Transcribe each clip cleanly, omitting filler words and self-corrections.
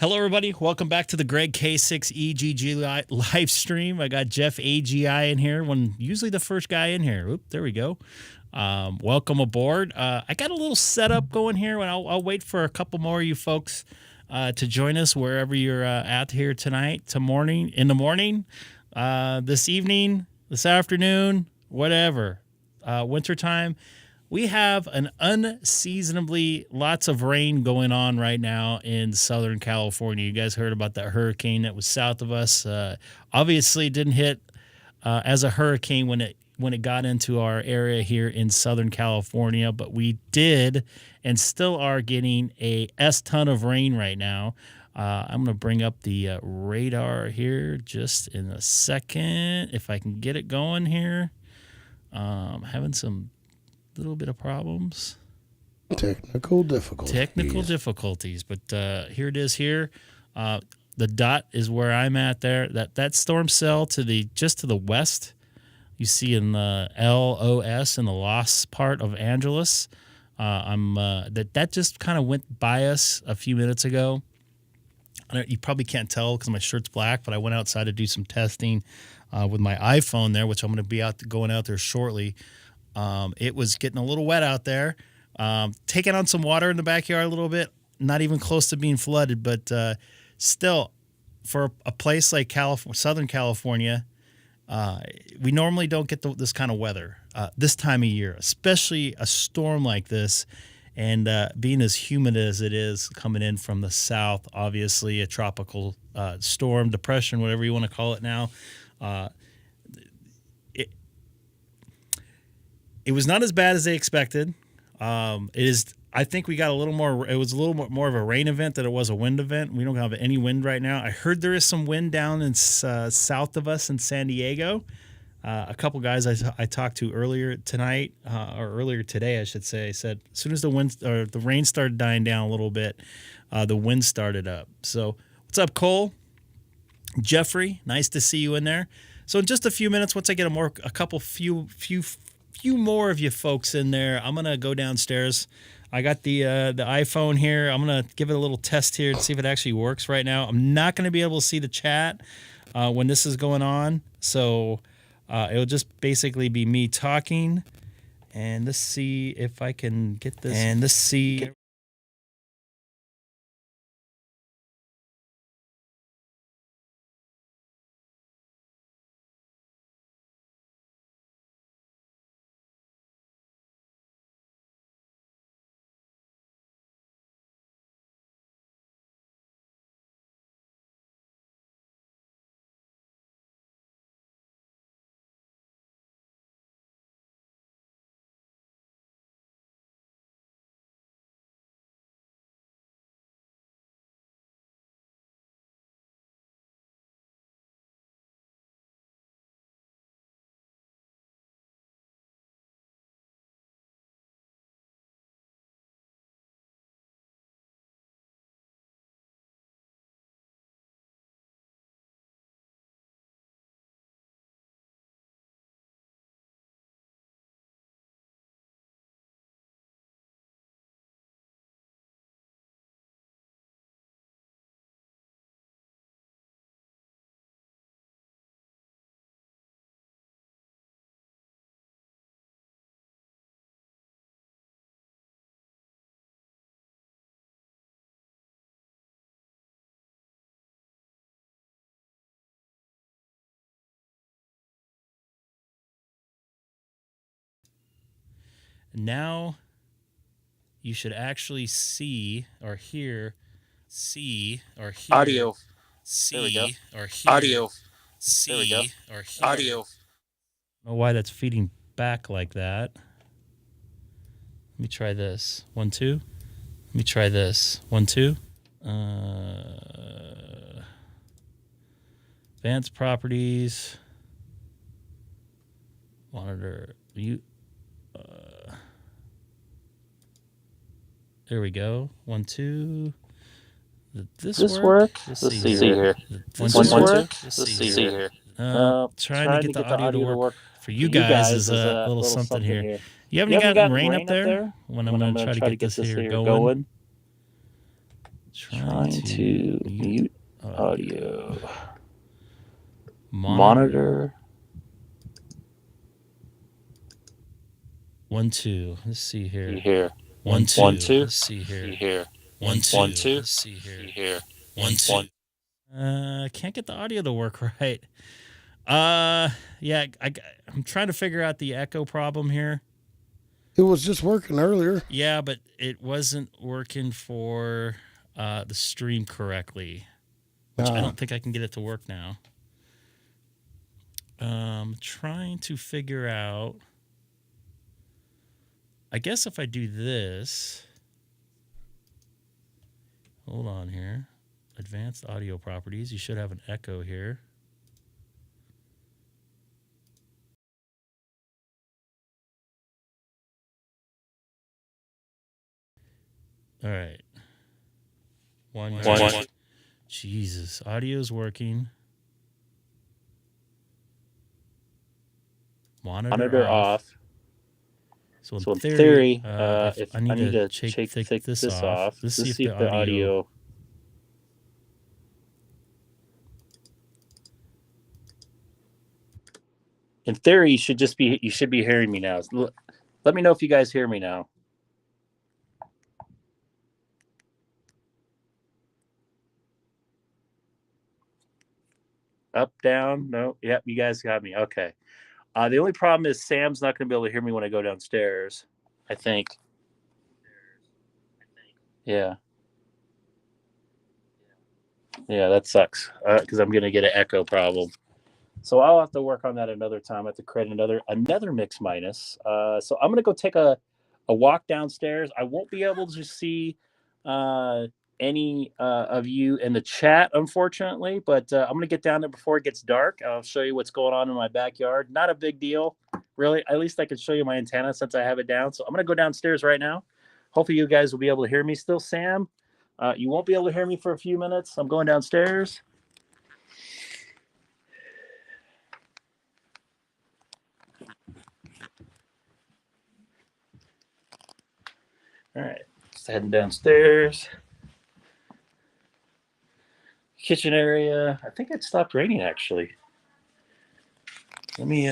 Hello, everybody. Welcome back to the Greg K6EGG live stream. I got Jeff AGI in here, usually the first guy in here. Oop, there we go. Welcome aboard. I got a little setup going here, and I'll wait for a couple more of you folks to join us wherever you're at here tonight, in the morning, this evening, this afternoon, whatever. Wintertime. We have an unseasonably lots of rain going on right now in Southern California. You guys heard about that hurricane that was south of us. Obviously, it didn't hit as a hurricane when it got into our area here in Southern California, but we did and still are getting a ton of rain right now. I'm going to bring up the radar here just in a second if I can get it going here. Having some little bit of problems. Technical difficulties, but here it is here. The dot is where I'm at there. That storm cell to the west, you see in the LOS in the lost part of Angeles. That just kind of went by us a few minutes ago. You probably can't tell because my shirt's black, but I went outside to do some testing with my iPhone there, which I'm going to be going out there shortly. It was getting a little wet out there, taking on some water in the backyard a little bit, not even close to being flooded, but still, for a place like Southern California, we normally don't get this kind of weather this time of year, especially a storm like this, and being as humid as it is coming in from the south, obviously a tropical storm, depression, whatever you want to call it now. It was not as bad as they expected. I think we got a little more. It was a little more of a rain event than it was a wind event. We don't have any wind right now. I heard there is some wind down in south of us in San Diego. A couple guys I talked to earlier tonight or earlier today, I should say, said as soon as the rain started dying down a little bit, the wind started up. So what's up, Cole? Jeffrey, nice to see you in there. So in just a few minutes, once I get a few more of you folks in there, I'm gonna go downstairs. I got the iPhone here. I'm gonna give it a little test here to see if it actually works right now. I'm not gonna be able to see the chat when this is going on, so it'll just basically be me talking. And let's see if I can get this. And let's see. Now you should actually see or hear audio. See or hear Audio. see or hear Audio. I don't know why that's feeding back like that. Let me try this. 1 2. Let me try this. 1 2. Advanced properties. Monitor mute. There we go. 1 2. Did this work? Let's see here. Let's see here. Trying to get the audio to work for you guys is a little something here. You haven't gotten rain up there? When I'm going to try to get this here going. Trying to mute audio. Monitor. 1 2. Let's see here. 1 2. 1 2. Let's see here. 1 2. 1 2. Let's see here. 1 2. Can't get the audio to work right. Yeah, I'm trying to figure out the echo problem here. It was just working earlier. Yeah, but it wasn't working for the stream correctly, which I don't think I can get it to work now. Trying to figure out. I guess if I do this, hold on here. Advanced audio properties. You should have an echo here. All right. One. Jesus, audio's working. Monitor off. So in theory, if I need to take this off, let's see if the audio. In theory, you should be hearing me now. Let me know if you guys hear me now. Up, down, no, yep, you guys got me. Okay. The only problem is Sam's not going to be able to hear me when I go downstairs, I think. Yeah. Yeah, that sucks because I'm going to get an echo problem. So I'll have to work on that another time. I have to create another mix minus. So I'm going to go take a walk downstairs. I won't be able to see any of you in the chat, unfortunately, but I'm going to get down there before it gets dark. I'll show you what's going on in my backyard. Not a big deal, really. At least I can show you my antenna since I have it down. So I'm going to go downstairs right now. Hopefully you guys will be able to hear me still. Sam, you won't be able to hear me for a few minutes. I'm going downstairs. All right, just heading downstairs. Kitchen area. I think it stopped raining actually. Let me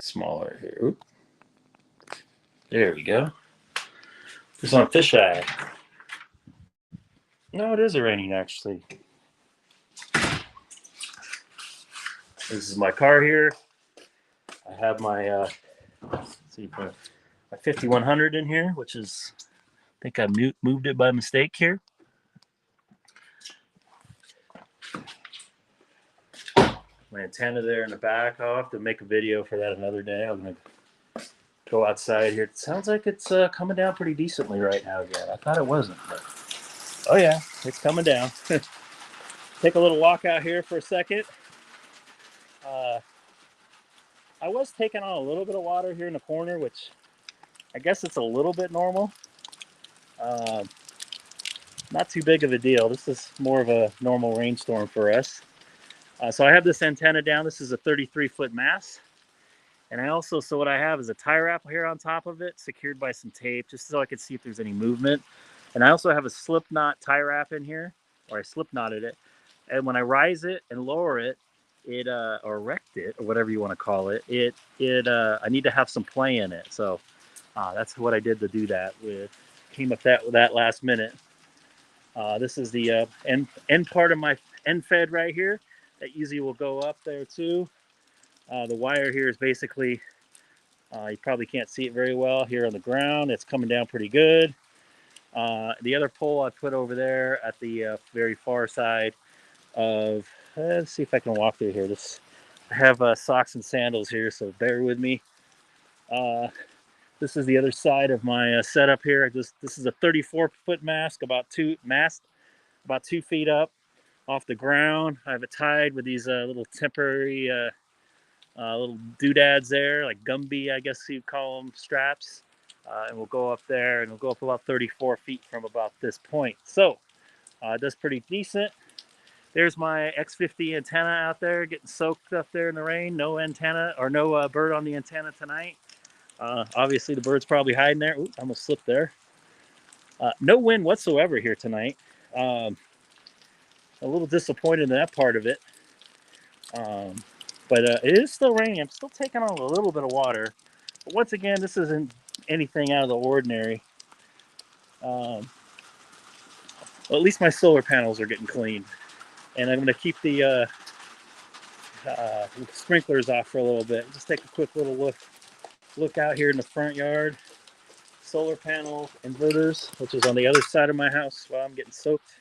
smaller here. Oop. There we go. It's on fisheye. No, it is raining actually. This is my car here. I have my let's see, my 5100 in here, which is I think I moved it by mistake here. My antenna there in the back. I'll have to make a video for that another day. I'm gonna go outside here. It sounds like it's coming down pretty decently right now again. I thought it wasn't, but oh yeah, it's coming down. Take a little walk out here for a second. I was taking on a little bit of water here in the corner, which I guess it's a little bit normal. Not too big of a deal. This is more of a normal rainstorm for us. So I have this antenna down. This is a 33-foot mast. And I also, so what I have is a tie wrap here on top of it, secured by some tape, just so I could see if there's any movement. And I also have a slip knot tie wrap in here, or I slip knotted it. And when I rise it and lower it, or erect it, or whatever you want to call it, I need to have some play in it. So that's what I did to do that with. Came up that last minute. This is the end part of my end fed right here. That usually will go up there too. The wire here is basically, you probably can't see it very well here on the ground. It's coming down pretty good. The other pole I put over there at the very far side of, let's see if I can walk through here. I have socks and sandals here, so bear with me. This is the other side of my setup here. This is a 34-foot mast, about 2 feet up off the ground. I have it tied with these little temporary little doodads there, like Gumby, I guess you'd call them, straps. And we'll go up there, and we'll go up about 34 feet from about this point. So that's pretty decent. There's my X50 antenna out there getting soaked up there in the rain. No antenna, or no bird on the antenna tonight. Obviously the bird's probably hiding there. Ooh, I almost slipped there. No wind whatsoever here tonight. A little disappointed in that part of it. But it is still raining. I'm still taking on a little bit of water. But once again, this isn't anything out of the ordinary. Well, at least my solar panels are getting cleaned. And I'm going to keep the sprinklers off for a little bit. Just take a quick little look out here in the front yard. Solar panel inverters, which is on the other side of my house while I'm getting soaked.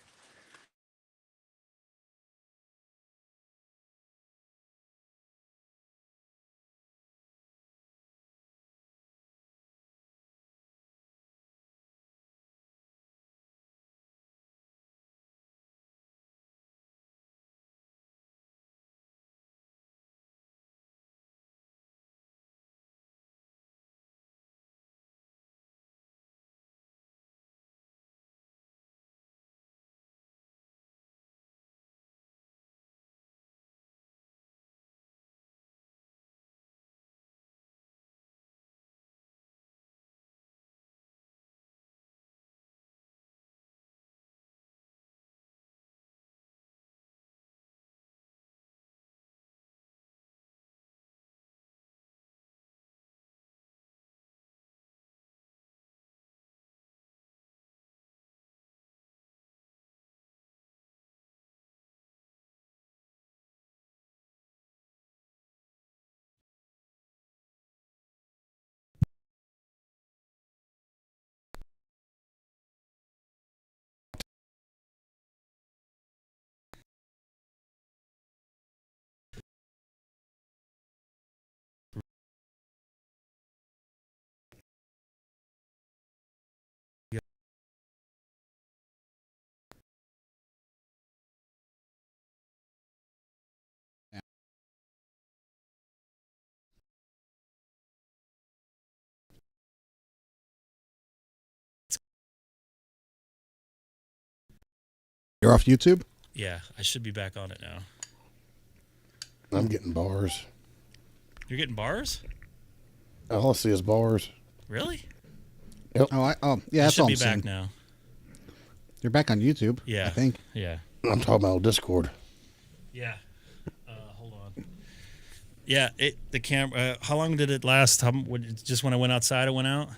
You're off YouTube? Yeah, I should be back on it now. I'm getting bars. You're getting bars? All I see is bars. Really? Yep. Yeah, that's should all be I'm back seeing. now. You're back on YouTube. Yeah. I think. Yeah. I'm talking about Discord. Yeah. Hold on. Yeah, the camera. How long did it last? Just when I went outside, it went out.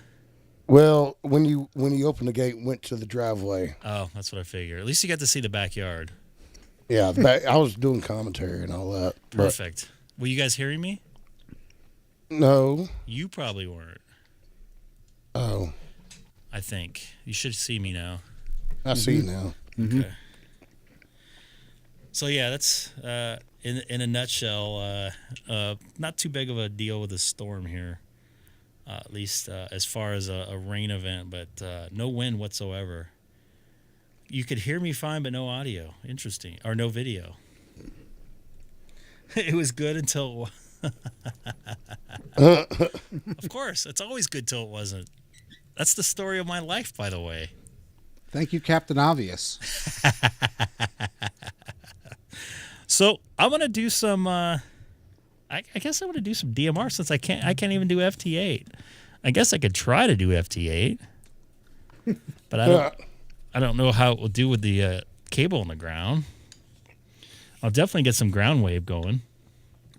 Well, when you opened the gate and went to the driveway. Oh, that's what I figured. At least you got to see the backyard. Yeah, I was doing commentary and all that. Perfect. Were you guys hearing me? No. You probably weren't. Oh. I think you should see me now. I see you now. Mm-hmm. Okay. So yeah, that's in a nutshell. Not too big of a deal with the storm here, at least as far as a rain event, but no wind whatsoever. You could hear me fine, but no audio. Interesting, or no video. It was good until. Of course, it's always good till it wasn't. That's the story of my life, by the way. Thank you, Captain Obvious. So I'm gonna do some. I guess I'm gonna do some DMR since I can't even do FT8. I guess I could try to do FT8, but I don't know how it will do with the cable on the ground. I'll definitely get some ground wave going.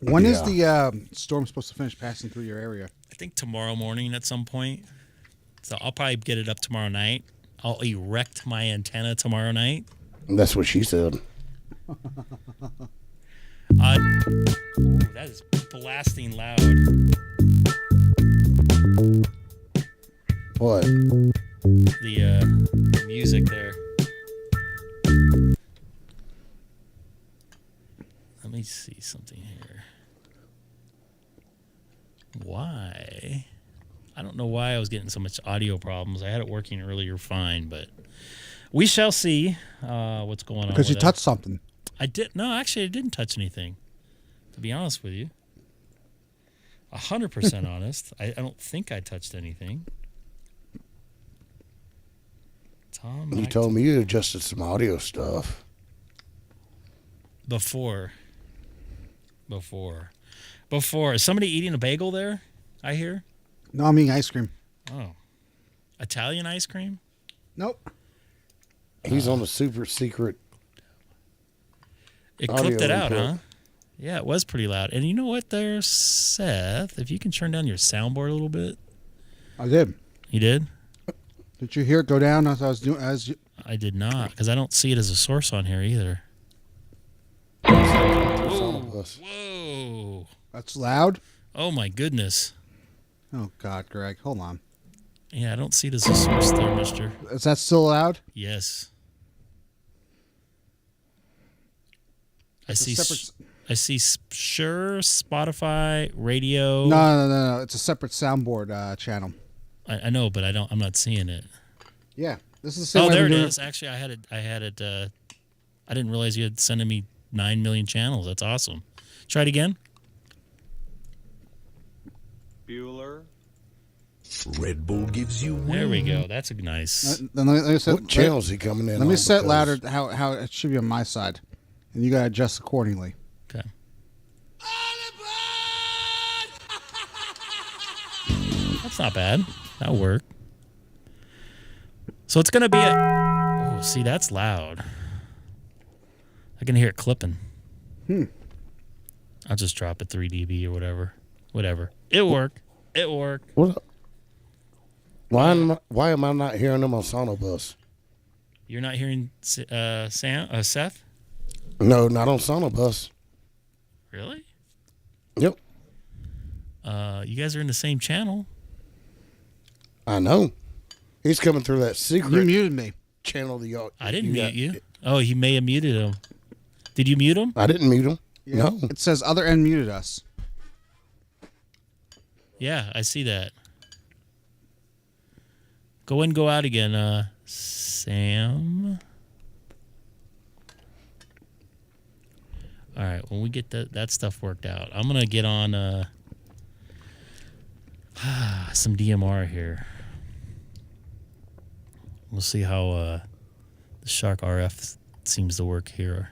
When is the storm supposed to finish passing through your area? I think tomorrow morning at some point. So I'll probably get it up tomorrow night. I'll erect my antenna tomorrow night. That's what she said. Ooh, that is blasting loud. What? The music there. Let me see something here. Why? I don't know why I was getting so much audio problems. I had it working earlier fine, but we shall see what's going on. Because you with touched something. I did. No, actually, I didn't touch anything. To be honest with you, 100% honest. I don't think I touched anything. Tom, You told me you adjusted some audio stuff. Before. Is somebody eating a bagel there? I hear. No, I'm eating ice cream. Oh, Italian ice cream? Nope. He's on a super secret. It audio clipped it out, input. huh? Yeah, it was pretty loud. And you know what there, Seth? If you can turn down your soundboard a little bit. I did. You did? Did you hear it go down as I was doing? I did not, because I don't see it as a source on here either. SonoBus. Whoa. That's loud. Oh, my goodness. Oh God, Greg, hold on. Yeah, I don't see it as a source there, mister. Is that still loud? Yes. I It's a see. separate- I see. Sure, Spotify, radio. No. It's a separate soundboard channel. I know, but I'm not seeing it. Yeah, this is the same. Oh, way there we're it doing is. Actually, I had it. I didn't realize you had sending me 9 million channels. That's awesome. Try it again. Bueller. Red Bull gives you There we go. That's a nice. Then let me set, What channel's he coming in? Let me on? set Because louder how it should be on my side, and you gotta adjust accordingly. Okay. That's not bad. That'll work. So it's gonna be a. Oh, see, that's loud. I can hear it clipping. I'll just drop it 3 dB or whatever. Whatever. It worked. It worked. What? Why am I not hearing them on SonoBus? You're not hearing Seth? No, not on SonoBus. Really? Yep, You guys are in the same channel. I know. He's coming through that secret You muted me. channel that y'all. I didn't got. mute you. Oh, he may have muted him. Did you mute him? I didn't mute him. Yeah. No. It says other end muted us. Yeah, I see that. Go in, go out again, Sam. All right, when we get that stuff worked out, I'm going to get on some DMR here. We'll see how the Shark RF seems to work here.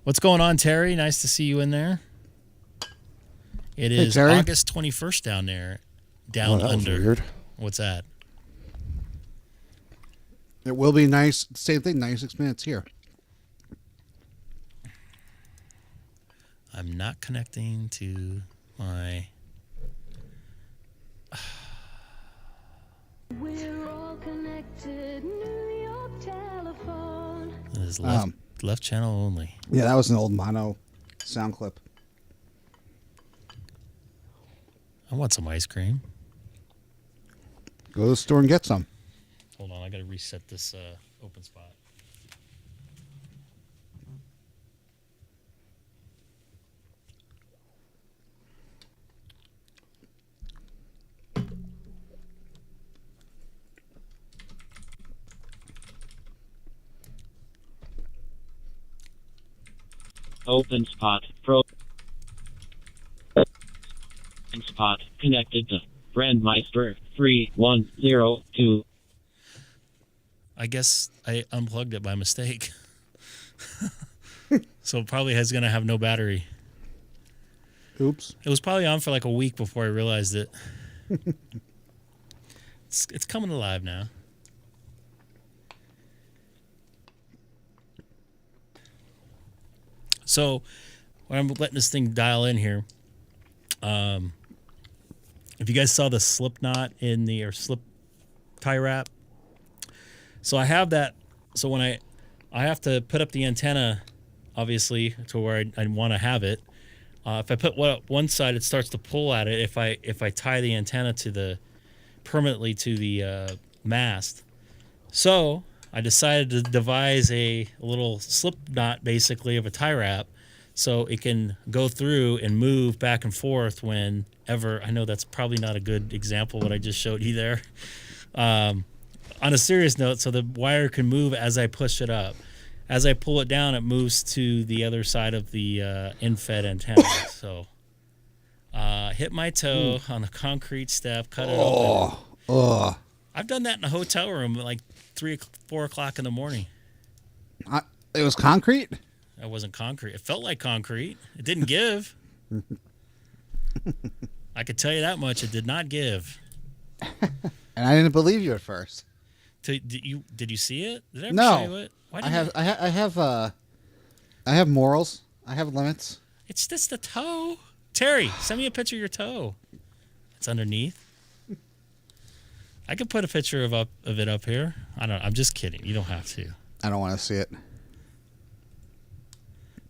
What's going on, Terry? Nice to see you in there. It is Terry. August 21st down there, down that was under. weird. What's that? It will be nice. Same thing. 96 minutes here. I'm not connecting to my. We're all connected. New York telephone. It is left channel only. Yeah, that was an old mono sound clip. I want some ice cream. Go to the store and get some. Hold on, I got to reset this open spot. OpenSpot Pro. OpenSpot connected to Brandmeister 3102. I guess I unplugged it by mistake. So it probably is going to have no battery. Oops. It was probably on for like a week before I realized it. It's coming alive now. So when I'm letting this thing dial in here, if you guys saw the slip knot in the or slip tie wrap, so I have that. So when I have to put up the antenna, obviously to where I want to have it. If I put one side, it starts to pull at it. If I tie the antenna permanently to the mast, so I decided to devise a little slip knot, basically, of a tie wrap, so it can go through and move back and forth whenever. I know that's probably not a good example what I just showed you there. On a serious note, so the wire can move as I push it up. As I pull it down, it moves to the other side of the in-fed antenna. So hit my toe on the concrete step, cut it open. I've done that in a hotel room at like 3, 4 o'clock in the morning. It was concrete? That wasn't concrete. It felt like concrete. It didn't give. I could tell you that much. It did not give. And I didn't believe you at first. Did you see it? Did I ever No. show you it? Why I didn't have morals. I have limits. It's just the toe. Terry, send me a picture of your toe. It's underneath. I could put a picture of it up here. I'm just kidding. You don't have to. I don't want to see it.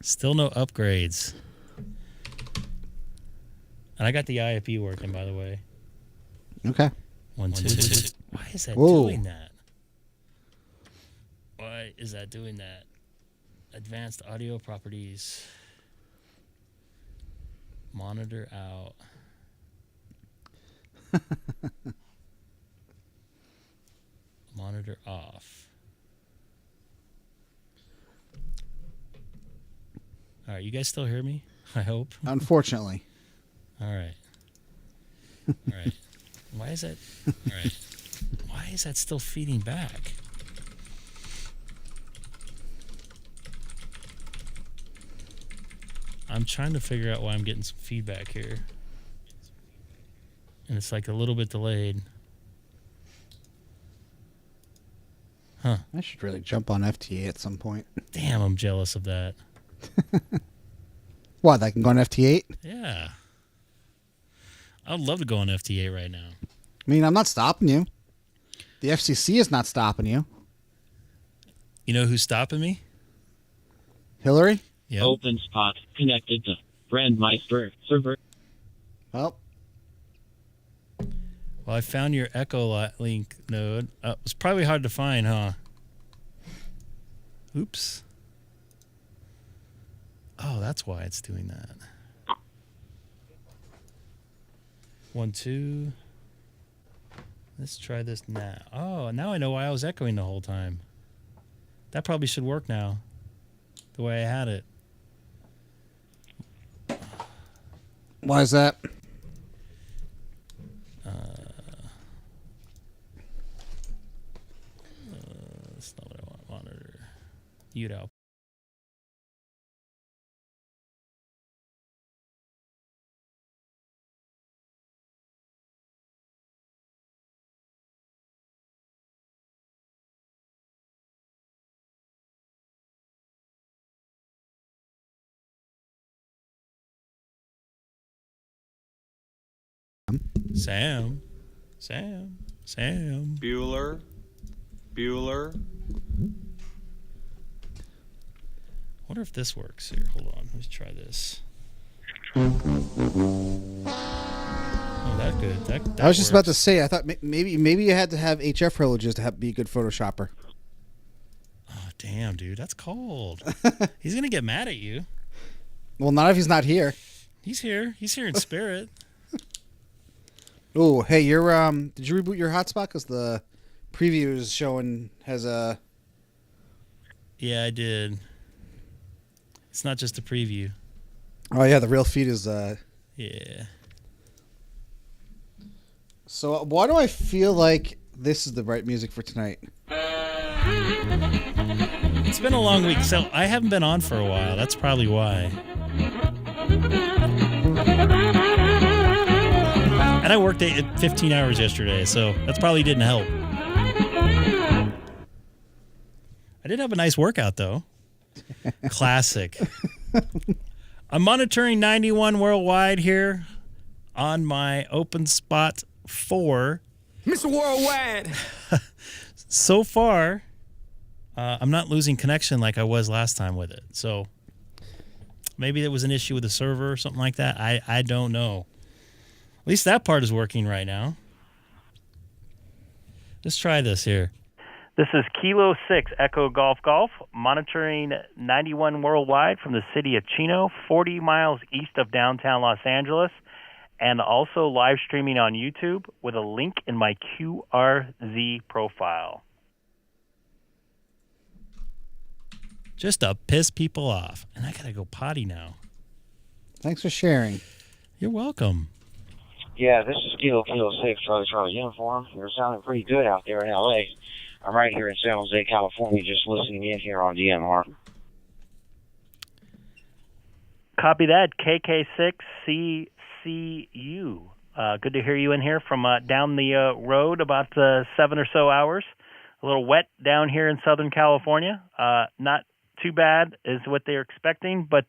Still no upgrades. And I got the IFE working, by the way. Okay. 1, 2. Why is that Whoa. doing that? Why is that doing that? Advanced audio properties. Monitor out. Monitor off. All right, you guys still hear me? I hope. Unfortunately. All right. All right. Why is that? All right. Why is that still feeding back? I'm trying to figure out why I'm getting some feedback here. And it's like a little bit delayed. Huh. I should really jump on FT8 at some point. Damn, I'm jealous of that. What, I can go on FT8? Yeah. I would love to go on FT8 right now. I mean, I'm not stopping you. The FCC is not stopping you. You know who's stopping me? Hillary? Yep. OpenSpot connected to Brandmeister server. Well, I found your Echo Link node. It's probably hard to find, huh? Oops. Oh, that's why it's doing that. 1, 2. Let's try this now. Oh, now I know why I was echoing the whole time. That probably should work now, the way I had it. why is that? That's not what I want. Monitor. Mute out. Sam. Bueller. Wonder if this works here. Hold on. Let's try this. Oh, that good. That I was just about to works. say, I thought maybe you had to have HF privileges to be a good Photoshopper. Oh, damn, dude. That's cold. He's going to get mad at you. Well, not if he's not here. He's here. He's here in spirit. Oh, hey, you're did you reboot your hotspot? Because the preview is showing has a... Yeah, I did. It's not just a preview. Oh, yeah, the real feed is... Yeah. So why do I feel like this is the right music for tonight? It's been a long week, so I haven't been on for a while. That's probably why. And I worked 15 hours yesterday, so that's probably didn't help. I did have a nice workout, though. Classic. I'm monitoring 91 worldwide here on my OpenSpot 4. Mr. Worldwide. So far, I'm not losing connection like I was last time with it. So maybe there was an issue with the server or something like that. I don't know. At least that part is working right now. Let's try this here. This is Kilo 6 Echo Golf Golf, monitoring 91 worldwide from the city of Chino, 40 miles east of downtown Los Angeles, and also live streaming on YouTube with a link in my QRZ profile. Just to piss people off. And I got to go potty now. Thanks for sharing. You're welcome. Yeah, this is Kilo 6 Charlie Uniform. You're sounding pretty good out there in LA. I'm right here in San Jose, California, just listening in here on DMR. Copy that, K6EGG. Good to hear you in here from down the road, about 7 or so hours. a little wet down here in Southern California. Not too bad is what they're expecting, but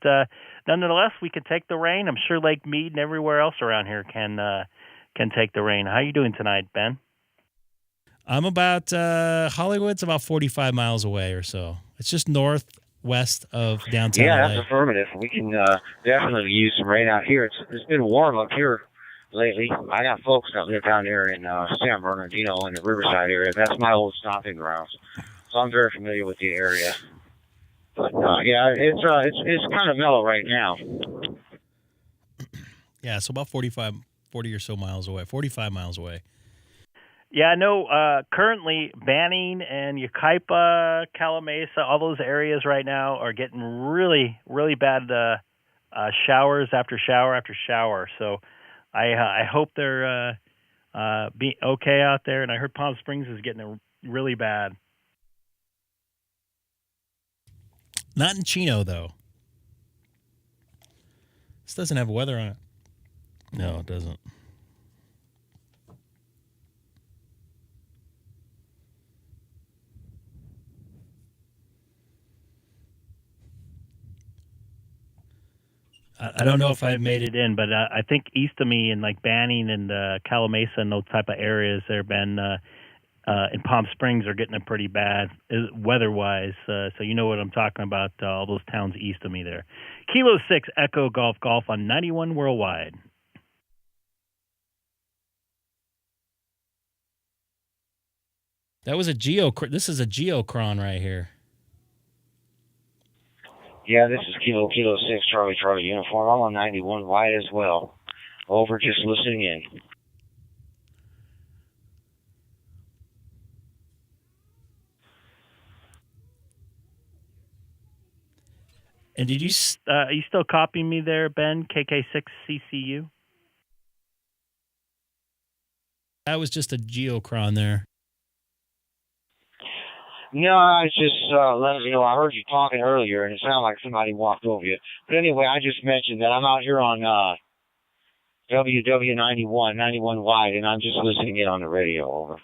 nonetheless, we can take the rain. I'm sure Lake Mead and everywhere else around here can take the rain. How are you doing tonight, Ben? I'm about Hollywood's about 45 miles away or so. It's just northwest of downtown Yeah, LA. that's affirmative. We can definitely use some rain out here. It's been warm up here lately. I got folks that live down there in San Bernardino in the Riverside area. That's my old stomping grounds, so I'm very familiar with the area. But yeah, it's kind of mellow right now. Yeah, so about 40 or so miles away, 45 miles away. Yeah, I know currently Banning and Yucaipa, Calamasa, all those areas right now are getting really, really bad showers after shower after shower. So I hope they're be okay out there. And I heard Palm Springs is getting it really bad. Not in Chino, though. This doesn't have weather on it. No, it doesn't. I don't know if I've made it in, but I think east of me in like Banning and Calamasa and those type of areas, there have been in Palm Springs are getting it pretty bad weather-wise. So you know what I'm talking about, all those towns east of me there. Kilo 6 Echo Golf Golf on 91 Worldwide. That was this is a Geocron right here. Yeah, this is Kilo 6 Charlie uniform. I'm on 91 wide as well. Over, just listening in. And did you are you still copying me there, Ben? KK6CCU? That was just a Geocron there. No, I was just letting you know, I heard you talking earlier, and it sounded like somebody walked over you. But anyway, I just mentioned that I'm out here on WW91, 91 wide, and I'm just listening in on the radio. Over.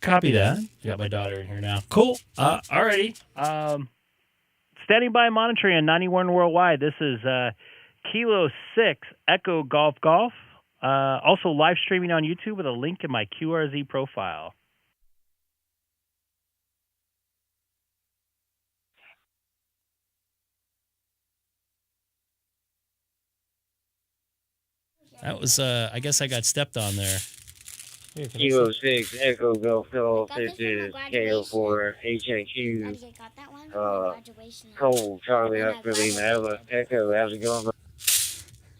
Copy that. Got my daughter in here now. Cool. Alrighty. Standing by monitoring on 91 Worldwide. This is Kilo 6 Echo Golf Golf. Also live streaming on YouTube with a link in my QRZ profile. That was, I guess I got stepped on there. Kilo 6 Echo Golf Golf. This is KO4 HHU. Cole, Charlie, Oscar, Lima, Echo. How's it going?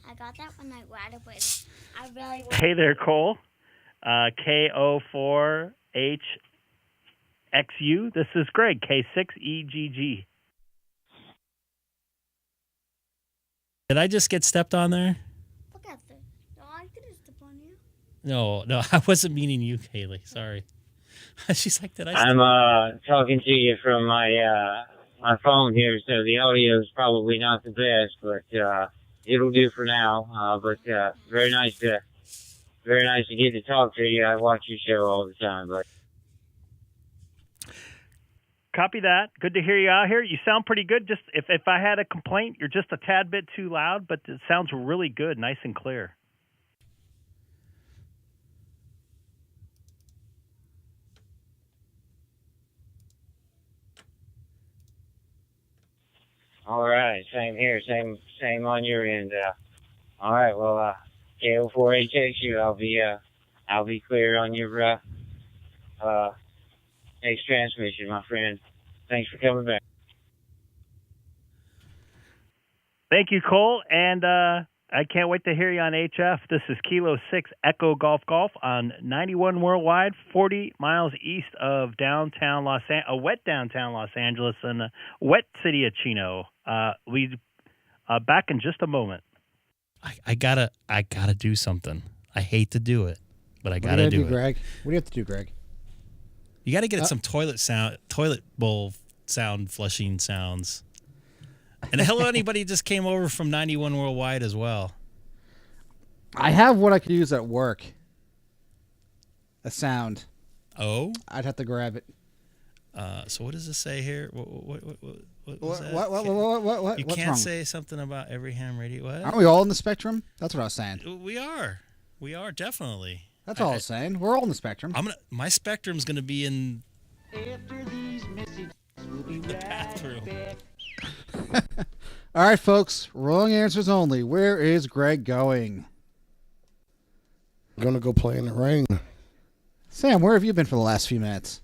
I got that when I graduated. I really. Hey there, Cole. KO4HXU. This is Greg, K6EGG. Did I just get stepped on there? Look at this. No, I didn't step on you. No, I wasn't meaning you, Kaylee. Sorry. She's like, did I? I'm talking to you from my my phone here, so the audio is probably not the best, but it'll do for now. But very nice to get to talk to you. I watch your show all the time, but. Copy that. Good to hear you out here. You sound pretty good. Just if I had a complaint, you're just a tad bit too loud, but it sounds really good, nice and clear. All right, same here, same on your end. All right, well, KO4HXU, I'll be clear on your next transmission, my friend. Thanks for coming back. Thank you, Cole, and I can't wait to hear you on HF. This is Kilo 6 Echo Golf Golf on 91 Worldwide, 40 miles east of downtown a wet downtown Los Angeles and a wet city of Chino. We back in just a moment. I gotta do something. I hate to do it, but I gotta do it. Greg? What do you have to do, Greg? You got to get some toilet bowl sound flushing sounds. And hello, anybody just came over from 91 Worldwide as well. I have what I could use at work. a sound. Oh? I'd have to grab it. So what does it say here? What was that? What? You What's can't wrong? say something about every ham radio. What? Aren't we all in the spectrum? That's what I was saying. We are. We are, definitely. That's all I was saying. We're all in the spectrum. My spectrum's gonna be in the bathroom. All right, folks. Wrong answers only. Where is Greg going? I'm gonna go play in the rain. Sam, where have you been for the last few minutes?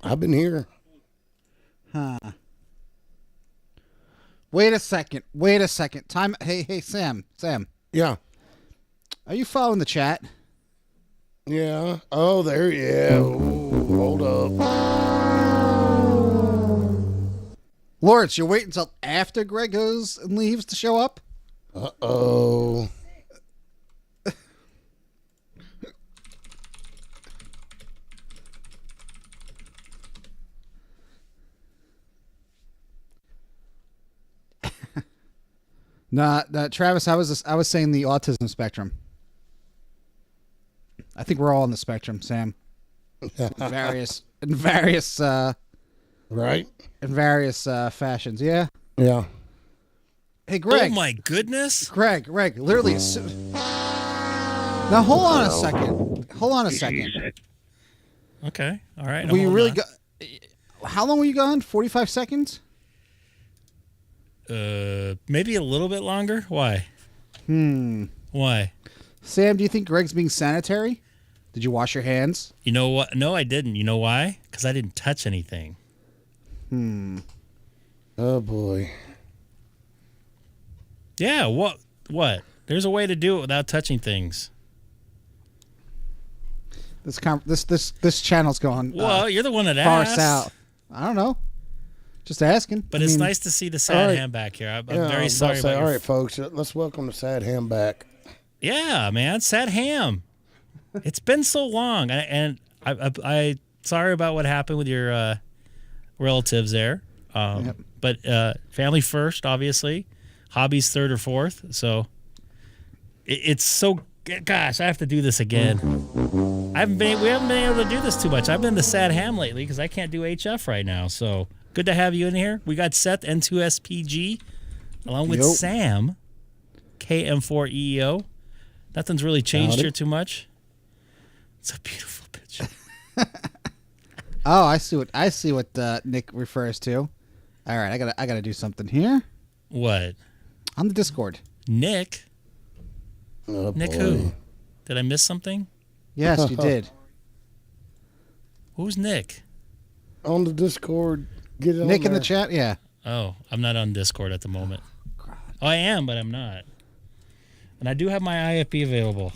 I've been here. Huh. Wait a second. Time. Hey, Sam. Yeah. Are you following the chat? Yeah. Oh, there. Yeah. Ooh, hold up. Lawrence, you wait until after Greg goes and leaves to show up? Uh-oh. Nah, Travis, I was saying the autism spectrum. I think we're all on the spectrum, Sam. in various right? In various fashions, yeah. Yeah. Hey, Greg. Oh my goodness. Greg, literally. Now hold on a second. Okay. All right. Were you really how long were you gone? 45 seconds? Maybe a little bit longer. Why? Why? Sam, do you think Greg's being sanitary? Did you wash your hands? You know what? No, I didn't. You know why? Because I didn't touch anything. Oh boy. Yeah. What? There's a way to do it without touching things. This channel's going. Well, you're the one that far asked. south. I don't know. Just asking. But it's nice to see the sad ham back here. I'm very sorry about all right, folks. Let's welcome the sad ham back. Yeah, man, sad ham. It's been so long, and I sorry about what happened with your relatives there. But family first, obviously. Hobbies third or fourth. So it's so. Gosh, I have to do this again. We haven't been able to do this too much. I've been the sad ham lately because I can't do HF right now. So good to have you in here. We got Seth N2SPG along with Sam KM4EEO. Nothing's really changed here too much. It's a beautiful picture. Oh, I see what Nick refers to. All right, I gotta do something here. What? On the Discord. Nick. Oh, Nick boy. who? Did I miss something? Yes, you did. Who's Nick? On the Discord. Get it Nick on in the there. chat, yeah. Oh, I'm not on Discord at the moment. Oh, I am, but I'm not. And I do have my IFB available.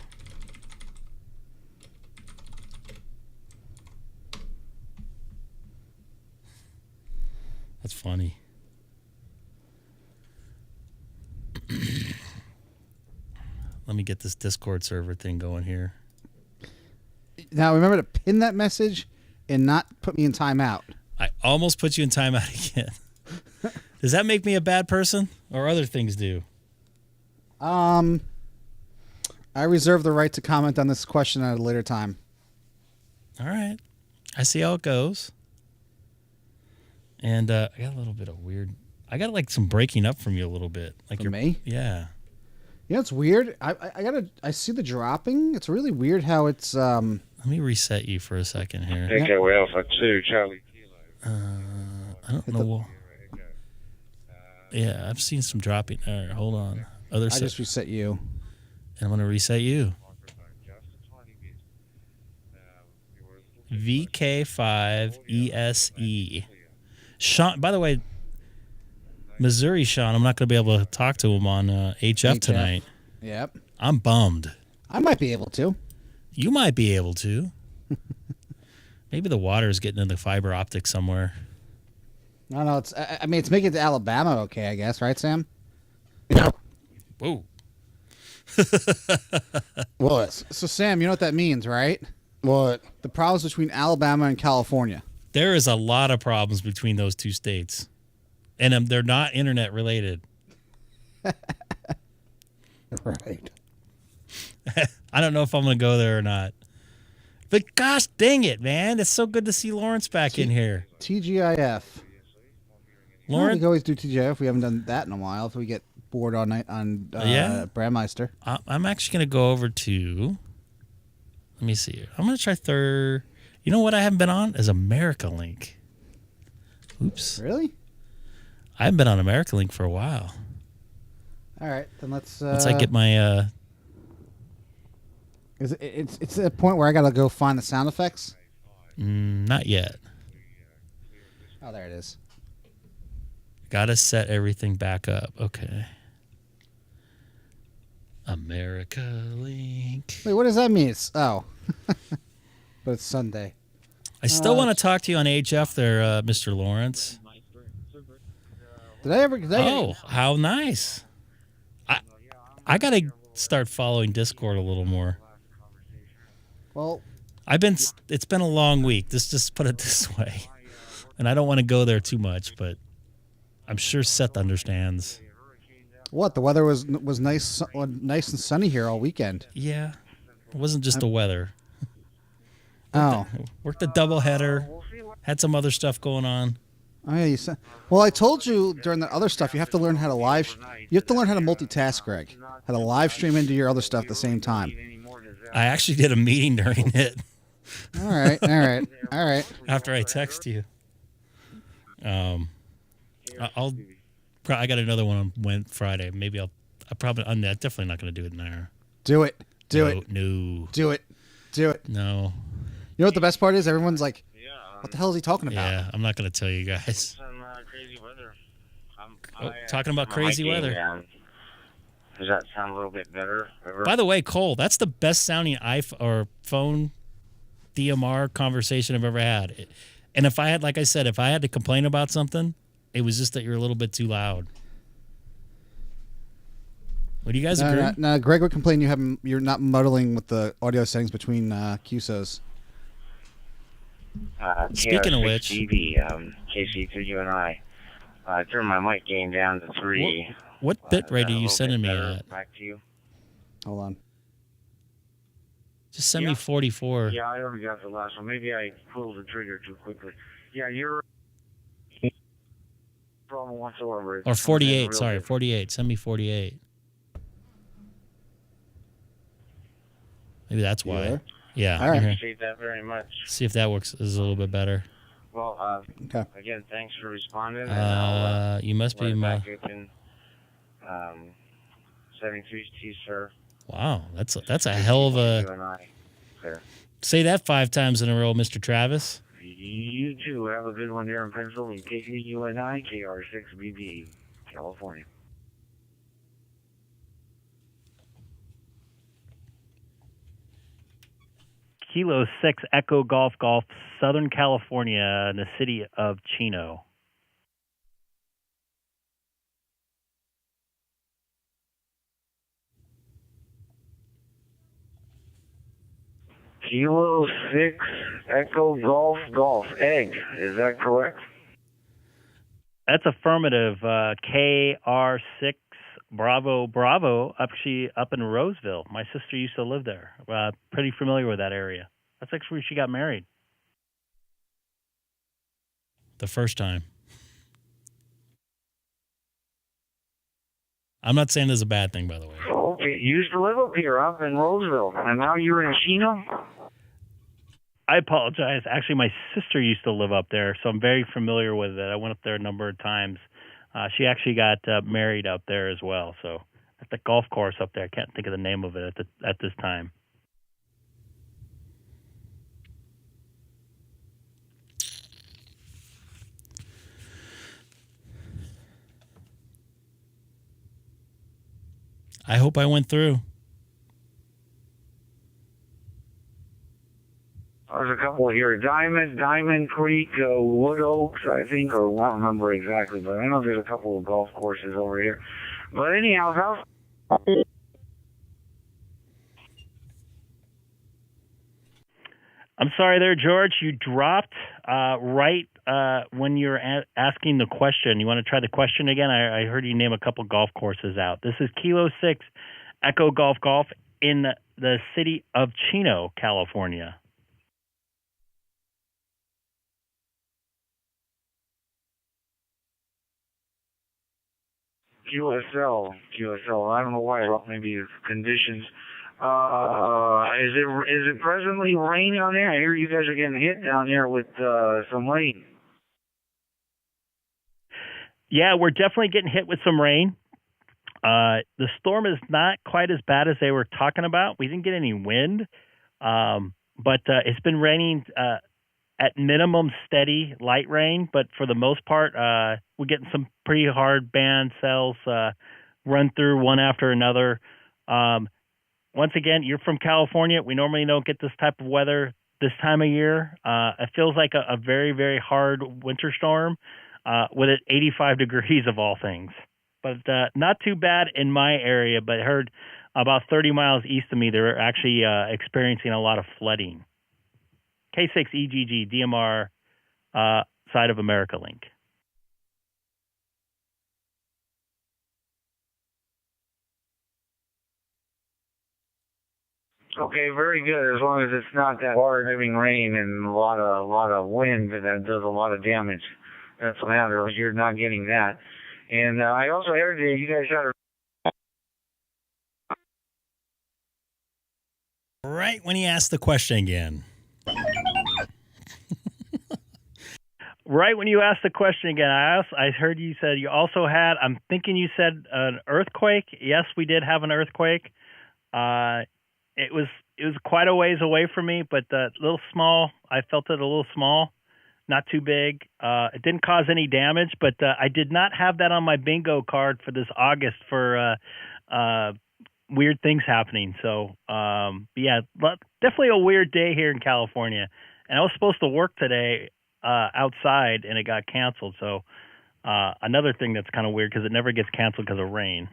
That's funny. Let me get this Discord server thing going here. Now remember to pin that message and not put me in timeout. I almost put you in timeout again. Does that make me a bad person, or other things do? I reserve the right to comment on this question at a later time. All right. I see how it goes. And I got a little bit of weird. I got like some breaking up from you a little bit. Like From me? Yeah. You know, it's weird. I see the dropping. It's really weird how it's Let me reset you for a second here. Take away Alpha 2, Charlie Kilo. I don't know. Yeah, I've seen some dropping. All right, hold on. I just reset you. And I'm going to reset you. VK5ESE. Sean, by the way, Missouri Sean, I'm not going to be able to talk to him on HF tonight. Yep. I'm bummed. I might be able to. You might be able to. Maybe the water is getting into the fiber optic somewhere. I don't know. I mean, it's making it to Alabama okay, I guess. Right, Sam? Yeah. Whoa. What? So, Sam, you know what that means, right? What? The problems between Alabama and California. There is a lot of problems between those two states. And they're not internet related. Right. I don't know if I'm going to go there or not. But gosh dang it, man. It's so good to see Lawrence back in here. TGIF. Lawrence? We can always do TGIF. We haven't done that in a while. If we get bored all night on Brandmeister. I'm actually going to go over to, let me see here. I'm going to try third. You know what I haven't been on? Is America Link. Oops. Really? I haven't been on America Link for a while. All right, then let's. Once I get my. It's a point where I gotta go find the sound effects. Not yet. Oh, there it is. Gotta set everything back up. Okay. America Link. Wait, what does that mean? But it's Sunday. I still want to talk to you on HF there, Mr. Lawrence. Did I ever? How nice. I got to start following Discord a little more. Well, it's been a long week. Just put it this way. And I don't want to go there too much, but I'm sure Seth understands. What? The weather was nice and sunny here all weekend. Yeah. It wasn't just the weather. Worked a doubleheader. Had some other stuff going on. Oh yeah, well, I told you during the other stuff you have to learn how to You have to learn how to multitask, Greg. How to live stream into your other stuff at the same time. I actually did a meeting during it. All right. After I text you, I got another one on Friday. Maybe I'm definitely not going to do it in there. Do it. No. Do it. No. You know what the best part is? Everyone's like, what the hell is he talking about? Yeah, I'm not going to tell you guys. Crazy weather. Talking about crazy weather. Does that sound a little bit better? By the way, Cole, that's the best sounding phone DMR conversation I've ever had. And if I had to complain about something, it was just that you're a little bit too loud. Would you guys agree? No, Greg would complain you're not muddling with the audio settings between QSOs. Speaking of which, KC to you and I turned my mic gain down to 3. What bit rate are you sending me at? Back to you. Hold on. Just send me 44. Yeah, I already got the last one. Maybe I pulled the trigger too quickly. Yeah, you're problem whatsoever. Or 48. Sorry, 48. Send me 48. Maybe that's why. Yeah. All right. Appreciate that very much. See if that works is a little bit better. Well, again, thanks for responding. You must be my. Setting to you, sir. Wow, that's a hell of a. Say that 5 times in a row, Mr. Travis. You too. Have a good one here in Pennsylvania. KC-UNI, KR6BB, California. Kilo 6 Echo Golf, Southern California, in the city of Chino. Kilo 6 Echo Golf, Egg. Is that correct? That's affirmative. KR6 Bravo, actually up in Roseville. My sister used to live there. Pretty familiar with that area. That's actually where she got married. The first time. I'm not saying this is a bad thing, by the way. Oh, you used to live up here, up in Roseville, and now you're in Chino? I apologize. Actually, my sister used to live up there, so I'm very familiar with it. I went up there a number of times. She actually got married up there as well. So at the golf course up there, I can't think of the name of it at this time. I hope I went through. There's a couple here. Diamond Creek, Wood Oaks, I think, or I don't remember exactly, but I know there's a couple of golf courses over here. But anyhow, I'm sorry there, George. You dropped right when you're asking the question. You want to try the question again? I heard you name a couple golf courses out. This is Kilo 6 Echo Golf in the city of Chino, California. QSL. I don't know why. Maybe it's conditions. Is it presently raining down there? I hear you guys are getting hit down there with some rain. Yeah, we're definitely getting hit with some rain. The storm is not quite as bad as they were talking about. We didn't get any wind, but it's been raining at minimum steady light rain. But for the most part, we're getting some pretty hard band cells run through one after another. Once again, you're from California. We normally don't get this type of weather this time of year. It feels like a very, very hard winter storm with it 85 degrees of all things. But not too bad in my area, but I heard about 30 miles east of me, they're actually experiencing a lot of flooding. K6EGG, DMR, side of America Link. Okay, very good. As long as it's not that hard having rain and a lot of wind that does a lot of damage. That's the matter. You're not getting that. And I also heard that you guys had a... Right when he asked the question again. Right when you asked the question again, I heard you said you also had, I'm thinking you said an earthquake. Yes, we did have an earthquake. It was quite a ways away from me, but a little small. I felt it a little small, not too big. It didn't cause any damage, but I did not have that on my bingo card for this August for weird things happening. So, yeah, definitely a weird day here in California. And I was supposed to work today outside, and it got canceled. So another thing that's kind of weird because it never gets canceled because of rain.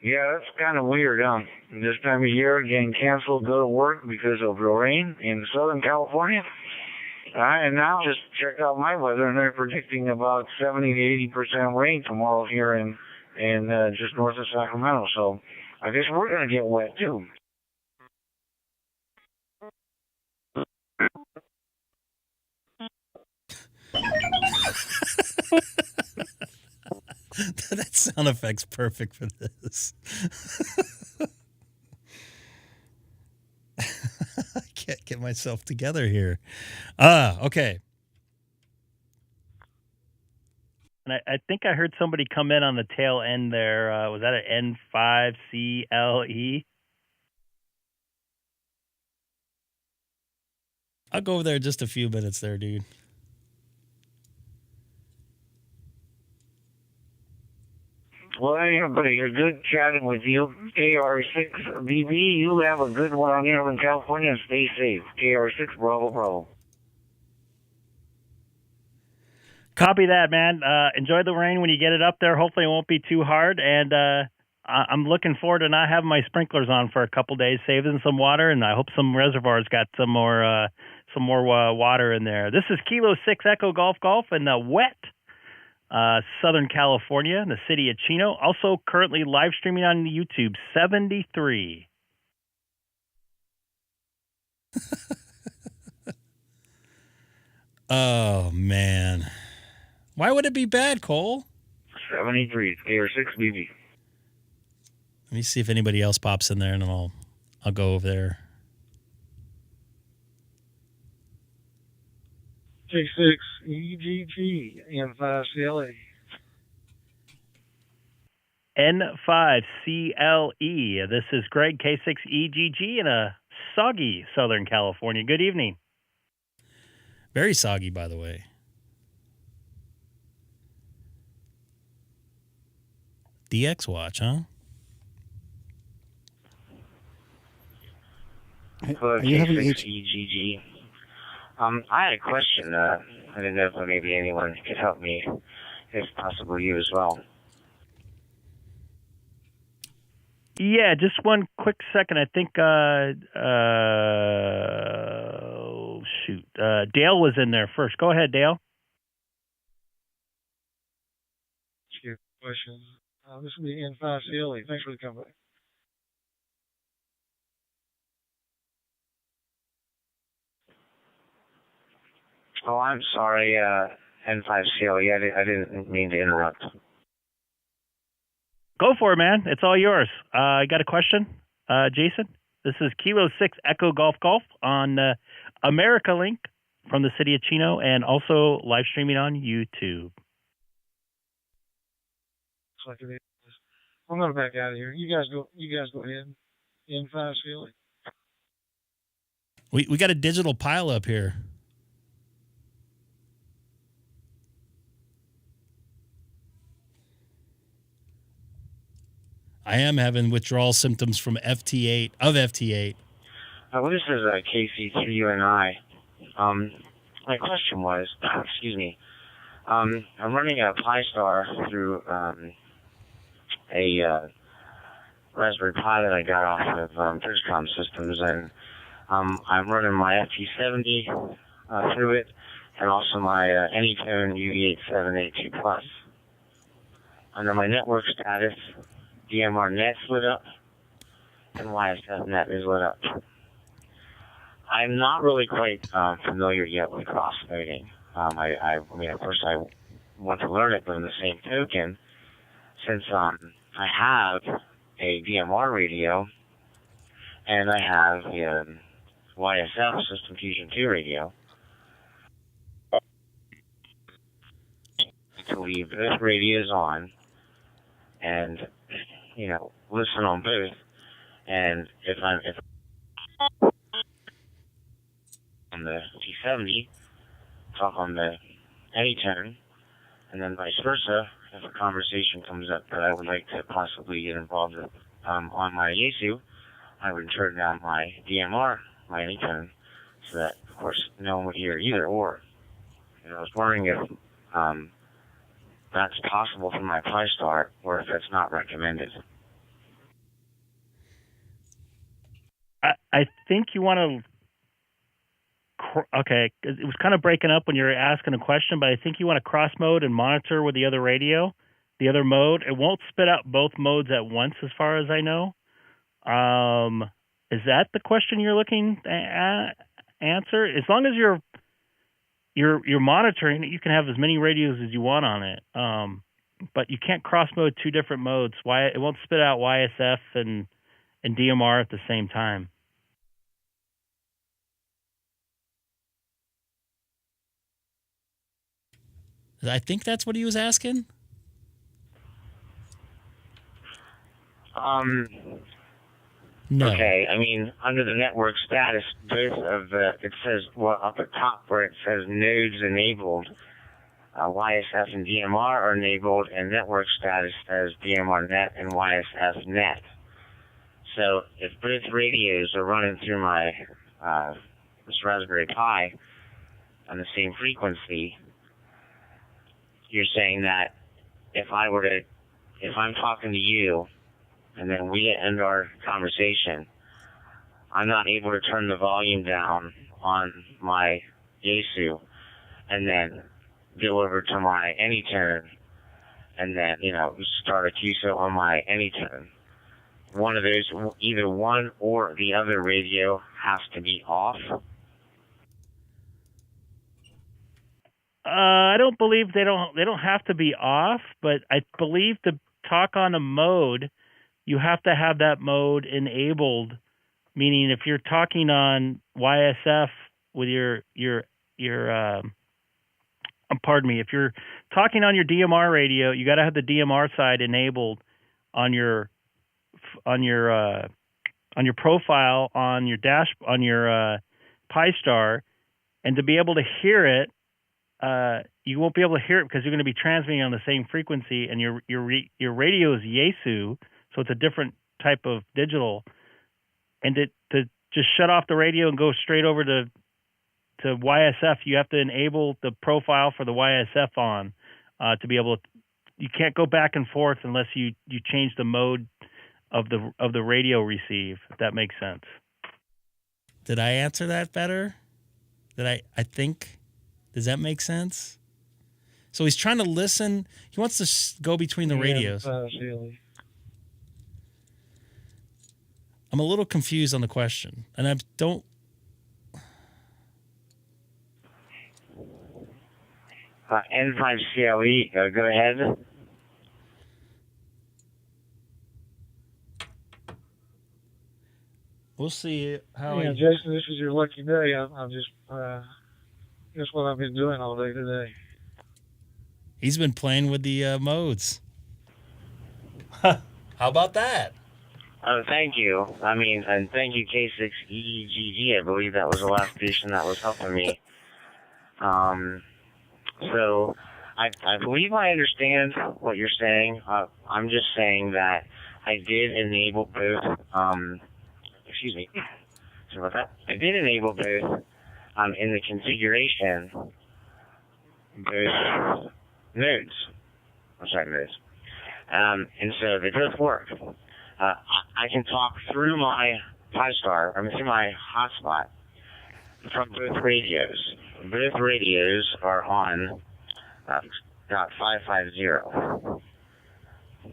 Yeah, that's kind of weird, huh? This time of year, getting canceled, go to work because of the rain in Southern California. And now just check out my weather, and they're predicting about 70 to 80% rain tomorrow here in just north of Sacramento. So I guess we're going to get wet, too. That sound effect's perfect for this. I can't get myself together here. Okay. And I think I heard somebody come in on the tail end there. Was that an N5CLE? I'll go over there in just a few minutes there, dude. Well, everybody, you're good chatting with you. KR6BB, you have a good one on here in California and stay safe. KR6, Bravo. Copy that, man. Enjoy the rain when you get it up there. Hopefully it won't be too hard. And I'm looking forward to not having my sprinklers on for a couple days, saving some water. And I hope some reservoirs got some more water in there. This is Kilo 6 Echo Golf in the wet Southern California, in the city of Chino. Also currently live streaming on YouTube, 73. Oh, man. Why would it be bad, Cole? 73, KR6BB. Let me see if anybody else pops in there, and then I'll go over there. K6EGG and N5CLE. N5CLE. This is Greg, K6EGG, in a soggy Southern California. Good evening. Very soggy, by the way. DX watch, huh? Are you having K6EGG. I had a question. I didn't know if maybe anyone could help me, if possible you as well. Yeah, just one quick second. I think Dale was in there first. Go ahead, Dale. Questions. This will be N5 CLE. Thanks for the company. Oh, I'm sorry, N5 CLE. I didn't mean to interrupt. Go for it, man. It's all yours. I got a question, Jason. This is Kilo 6 Echo Golf Golf on America Link from the city of Chino and also live streaming on YouTube. I'm gonna back out of here. You guys go ahead. N5 CLE. We got a digital pile up here. I am having withdrawal symptoms from FT8 of FT8. Well, this is KC3UNI. My question was, excuse me. I'm running a Pi-Star through a Raspberry Pi that I got off of Bridgecom Systems, and I'm running my FT70 through it, and also my Anytone UV8782 Plus. Under my network status, DMR net's lit up, and YSF net is lit up. I'm not really quite familiar yet with cross-coding. I mean, of course, I want to learn it, but in the same token, since I have a DMR radio and I have the YSF System Fusion 2 radio, to leave both radios on and, you know, listen on both. And if on the T70, talk on the Anytone, and then vice versa, if a conversation comes up that I would like to possibly get involved with on my Yaesu, I would turn down my DMR, my Anytone, so that, of course, no one would hear either or. And I was wondering if that's possible for my Pi-Star, or if it's not recommended. I think you want to. Okay, it was kind of breaking up when you were asking a question, but I think you want to cross mode and monitor with the other radio, the other mode. It won't spit out both modes at once, as far as I know. Is that the question you're looking to answer? As long as you're monitoring it, you can have as many radios as you want on it. But you can't cross mode two different modes. It won't spit out YSF and DMR at the same time. I think that's what he was asking. No. Okay, I mean, under the network status, both of it says, well, up at top where it says nodes enabled, YSF and DMR are enabled, and network status says DMR net and YSF net. So if both radios are running through my this Raspberry Pi on the same frequency, you're saying that if I'm talking to you, and then we end our conversation, I'm not able to turn the volume down on my Yaesu, and then go over to my Anytone, and then, you know, start a QSO on my Anytone. One of those, either one or the other radio has to be off. I don't believe they don't have to be off, but I believe to talk on a mode, you have to have that mode enabled. Meaning, if you're talking on YSF with pardon me, if you're talking on your DMR radio, you got to have the DMR side enabled on your profile on your Pi-Star, and to be able to hear it. You won't be able to hear it because you're going to be transmitting on the same frequency, and your radio is Yaesu, so it's a different type of digital. And to just shut off the radio and go straight over to YSF, you have to enable the profile for the YSF on to be able to. You can't go back and forth unless you change the mode of the radio receive. If that makes sense. Did I answer that better? that I think, does that make sense? So he's trying to listen. He wants to go between the radios. I'm a little confused on the question, and I don't. N5CLE, go ahead. We'll see how. Yeah, Jason, this is your lucky day. I'm just what I've been doing all day today. He's been playing with the modes. How about that? Oh, thank you. I mean, and thank you, K6EGG. I believe that was the last station that was helping me. So, I believe I understand what you're saying. I'm just saying that I did enable both, excuse me, sorry about that. I did enable both, in the configuration, both nodes. I'm sorry, nodes. And so they both work. I can talk through my Pi-Star, through my hotspot from both radios. Both radios are on .550.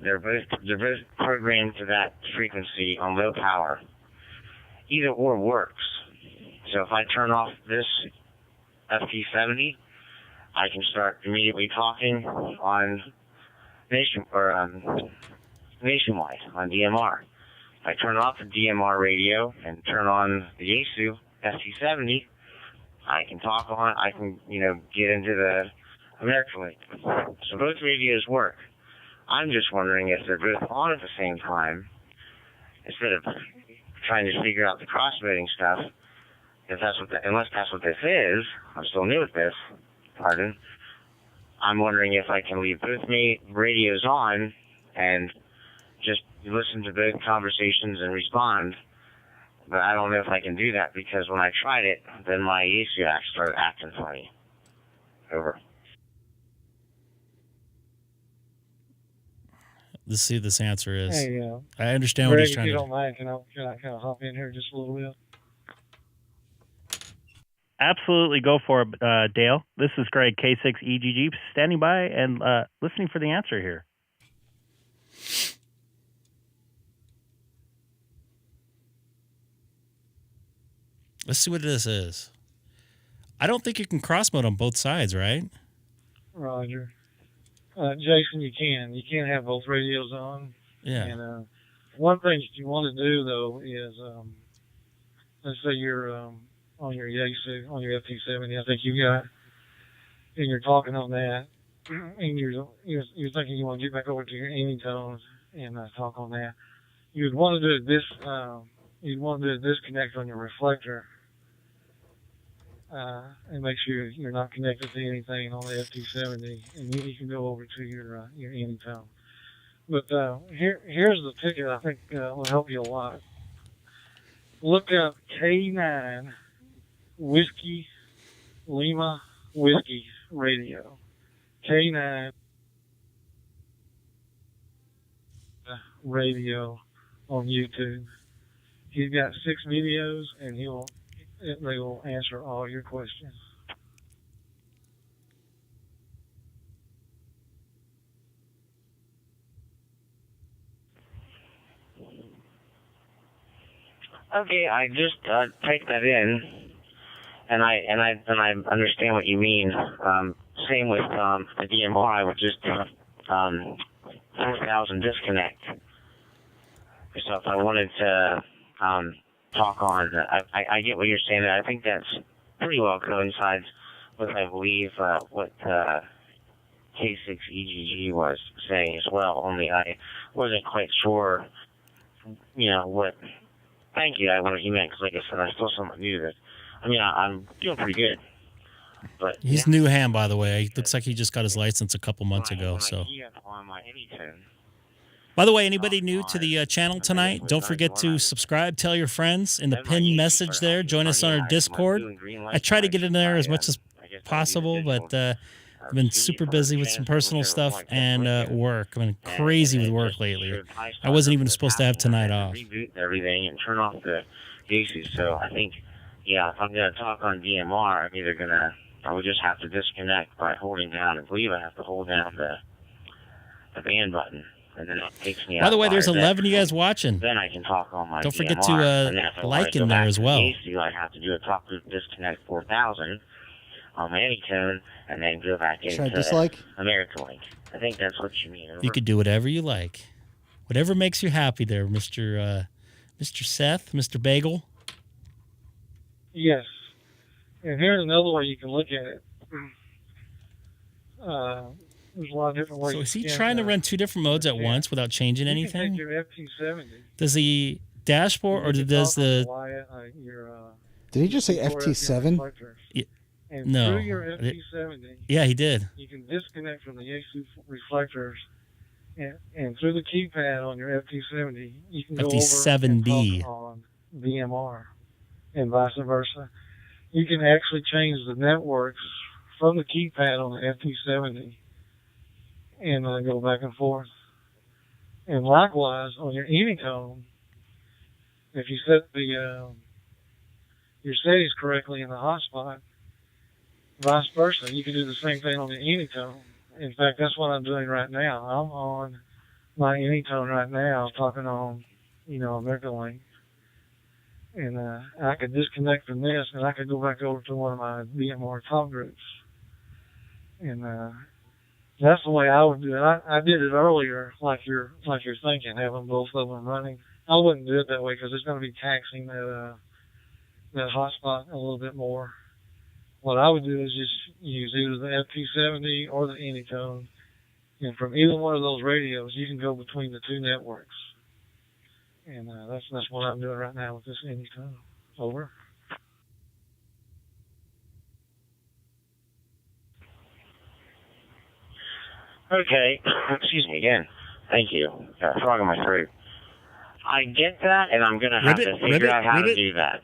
They're both programmed to that frequency on low power. Either or works. So if I turn off this FT70, I can start immediately talking on nationwide on DMR. If I turn off the DMR radio and turn on the Yaesu FT70, I can talk on. I can get into the American link. So both radios work. I'm just wondering if they're both on at the same time, instead of trying to figure out the cross-moding stuff. Unless that's what this is, I'm still new at this. Pardon. I'm wondering if I can leave both radios on and just listen to both conversations and respond. But I don't know if I can do that, because when I tried it, then my Yaesu app started acting funny. Over. Let's see what this answer is. Hey, I understand Greg, what he's trying if you to don't mind, can I kind of hop in here just a little bit? Absolutely, go for it, Dale. This is Greg, K6EGG, standing by and listening for the answer here. Let's see what this is. I don't think you can cross mode on both sides, right? Roger. Jason, you can. You can have both radios on. Yeah. And one thing that you want to do, though, is let's say you're on your Yaesu, on your FT70, I think you got, and you're talking on that, and you're thinking you want to get back over to your any tones and talk on that. You'd want to do this. You'd want to do a disconnect on your reflector, and make sure you're not connected to anything on the FT70, and you can go over to your any tone. But here's the ticket I think will help you a lot. Look up K9 Whiskey Lima Whiskey Radio. K9 Radio on YouTube. He's got 6 videos, and they will answer all your questions. Okay, I just typed that in, and I understand what you mean. Same with the DMR. I would just 4,000 disconnect. So if I wanted to talk on, I get what you're saying. I think that's pretty well coincides with, I believe, what K6EGG was saying as well. Only I wasn't quite sure, what. Thank you. I know what you meant, because, like I said, I'm still somewhat new to this. I'm doing pretty good. But he's new ham, by the way. It looks like he just got his license a couple months ago. So, by the way, anybody new to the channel tonight, don't forget to subscribe. Tell your friends in the pinned message there. Join us on our Discord. I try to get in there as much as possible, but I've been super busy with some personal stuff and work. I've been crazy with work lately. I wasn't even supposed to have tonight off. Reboot everything and turn off the Yaesu. So I think yeah, if I'm going to talk on DMR, I would just have to disconnect by holding down, I believe I have to hold down the band button. And then it takes me out. By the way, there's 11 of you guys watching. Then I can talk on my Don't forget DMR. to like in there as well. Yaesu, I have to do a talk to disconnect 4000 on my Anytone, and then go back into AmericaLink. I think that's what you mean. Over. You could do whatever you like. Whatever makes you happy there, Mr. Seth, Mr. Bagel. Yes. And here's another way you can look at it. There's a lot of different ways. So is he trying to run two different modes at once without changing anything? You can take your FT70. Does the dashboard or does the... Did he just say FT7? And no. through your FT70, yeah, he did. You can disconnect from the Yaesu reflectors, and through the keypad on your FT70, you can go over and talk on DMR, and vice versa. You can actually change the networks from the keypad on the FT70 and go back and forth. And likewise, on your Anytone, if you set your settings correctly in the hotspot, vice versa, you can do the same thing on the Anytone. In fact, that's what I'm doing right now. I'm on my Anytone right now, talking on, AmericaLink. And I could disconnect from this, and I could go back over to one of my DMR talk groups. And that's the way I would do it. I did it earlier, like you're thinking, having both of them running. I wouldn't do it that way because it's going to be taxing that hotspot a little bit more. What I would do is just use either the FT70 or the Anytone, and from either one of those radios, you can go between the two networks. And that's what I'm doing right now with this Anytone. Over. Okay. Excuse me again. Thank you. Got a frog in my throat. I get that, and I'm going to have to figure out how to do that.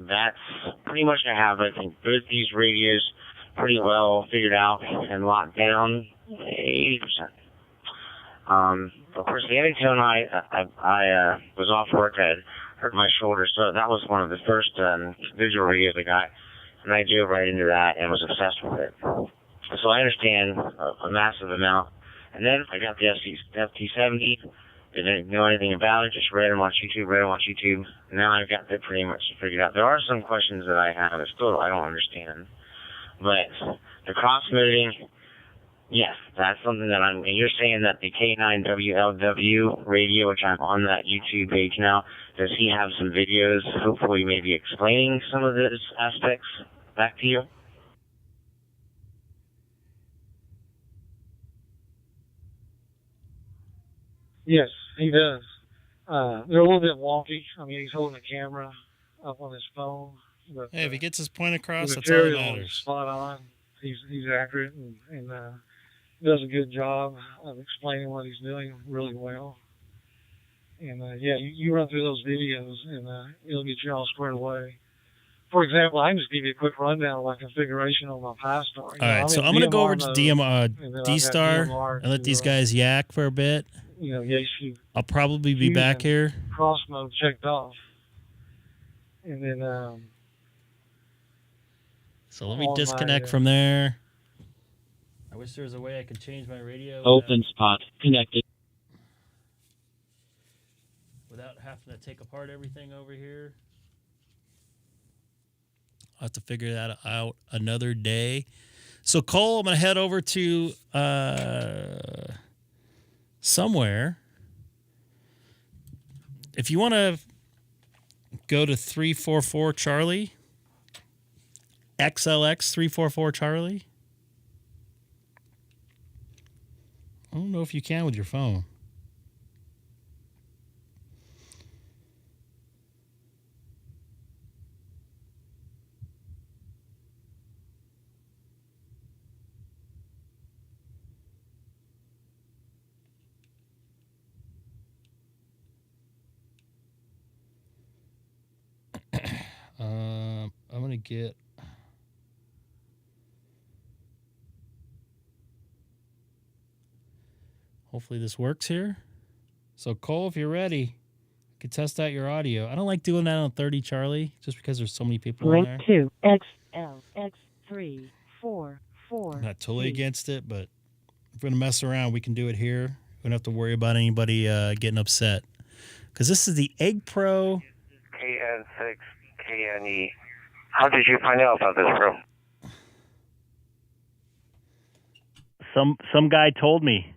That's pretty much I have, I think, both these radios pretty well figured out and locked down 80%. Of course, the Anytone, I was off work. I had hurt my shoulder, so that was one of the first visual radios I got, and I dove right into that and was obsessed with it. So I understand a massive amount. And then I got the FT70. Didn't know anything about it, just read and watched YouTube. Now I've got that pretty much figured out. There are some questions that I have that still I don't understand. But the cross-moving, yes, that's something that and you're saying that the K9WLW radio, which I'm on that YouTube page now, does he have some videos, hopefully maybe explaining some of those aspects back to you? Yes, he does. They're a little bit wonky. I mean, he's holding a camera up on his phone. But, hey, if he gets his point across, the that's all that material matters. is spot on. He's accurate and does a good job of explaining what he's doing really well. And yeah, you run through those videos and it'll get you all squared away. For example, I can just give you a quick rundown of my configuration on my Pi-Star. All right, so I'm going to go over to DStar and let these guys yak for a bit. Yaesu. I'll probably be back here. Cross mode checked off. And then so let me disconnect from there. I wish there was a way I could change my radio. Openspot connected. Without having to take apart everything over here. I'll have to figure that out another day. So Cole, I'm going to head over to somewhere. If you want to go to 344 Charlie, XLX 344 Charlie. I don't know if you can with your phone. I'm going to get... Hopefully this works here. So Cole, if you're ready, Could test out your audio. I don't like doing that on 30, Charlie, just because there's so many people Link on there. to XLX344. I'm not totally against it, but if we're going to mess around, we can do it here. We don't have to worry about anybody getting upset. Because this is the Egg Pro. KN6KNE. How did you find out about this, bro? Some guy told me.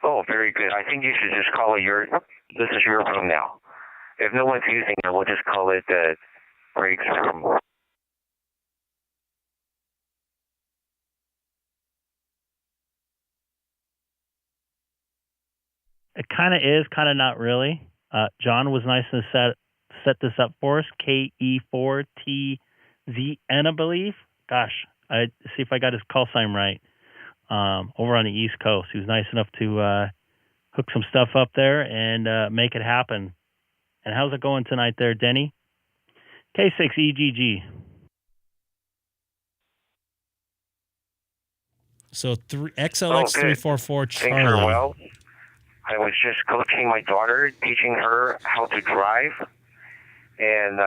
Oh, very good. I think you should just call it this is your room now. If no one's using it, we'll just call it Greg's room. It kind of is, kind of not really. John was nice to set this up for us. K6EGG, I believe. Gosh, I see if I got his call sign right. Over on the East Coast, he was nice enough to hook some stuff up there and make it happen. And how's it going tonight there, Denny? K6EGG. So XLX344 Charlie. Things are well. I was just coaching my daughter, teaching her how to drive. And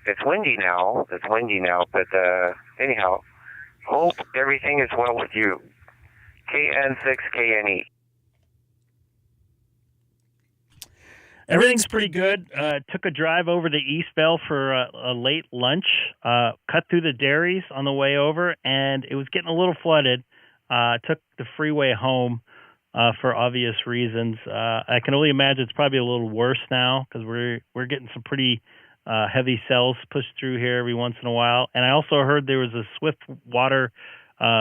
it's windy now. But anyhow, hope everything is well with you. KN6KNE. Everything's pretty good. Took a drive over to Eastvale for a late lunch. Cut through the dairies on the way over, and it was getting a little flooded. Took the freeway home for obvious reasons. I can only imagine it's probably a little worse now because we're getting some pretty heavy cells pushed through here every once in a while. And I also heard there was a swift water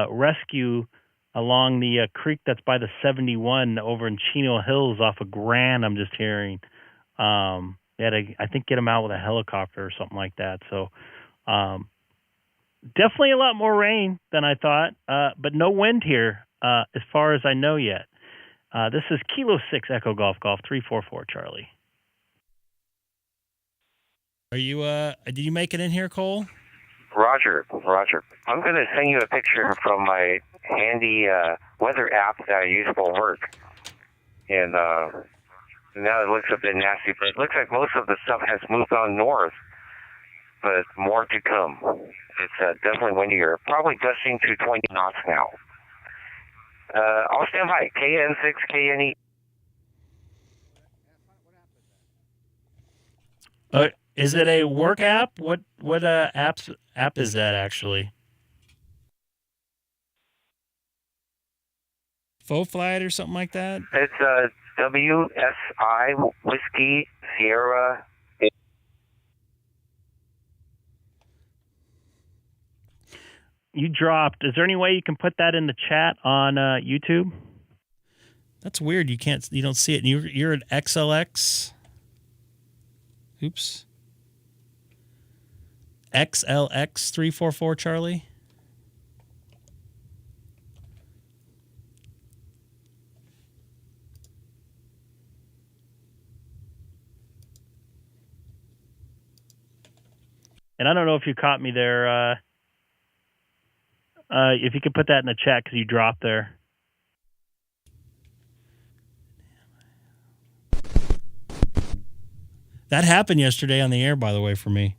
rescue along the creek that's by the 71 over in Chino Hills off of Grand, I'm just hearing. They had to, I think, get them out with a helicopter or something like that. So definitely a lot more rain than I thought, but no wind here as far as I know yet. This is Kilo 6 Echo Golf 344 Charlie. Are you did you make it in here, Cole? Roger. I'm going to send you a picture from my handy weather app that I use for work. And now it looks a bit nasty, but it looks like most of the stuff has moved on north. But more to come. It's definitely windier. Probably gusting to 20 knots now. I'll stand by. KN6KNE. Is it a work app? What app is that actually? Faux Flight or something like that? It's WSI Whiskey Sierra. You dropped. Is there any way you can put that in the chat on YouTube? That's weird. You don't see it. You're at XLX. Oops. XLX344 Charlie. And I don't know if you caught me there. If you could put that in the chat because you dropped there. That happened yesterday on the air, by the way, for me.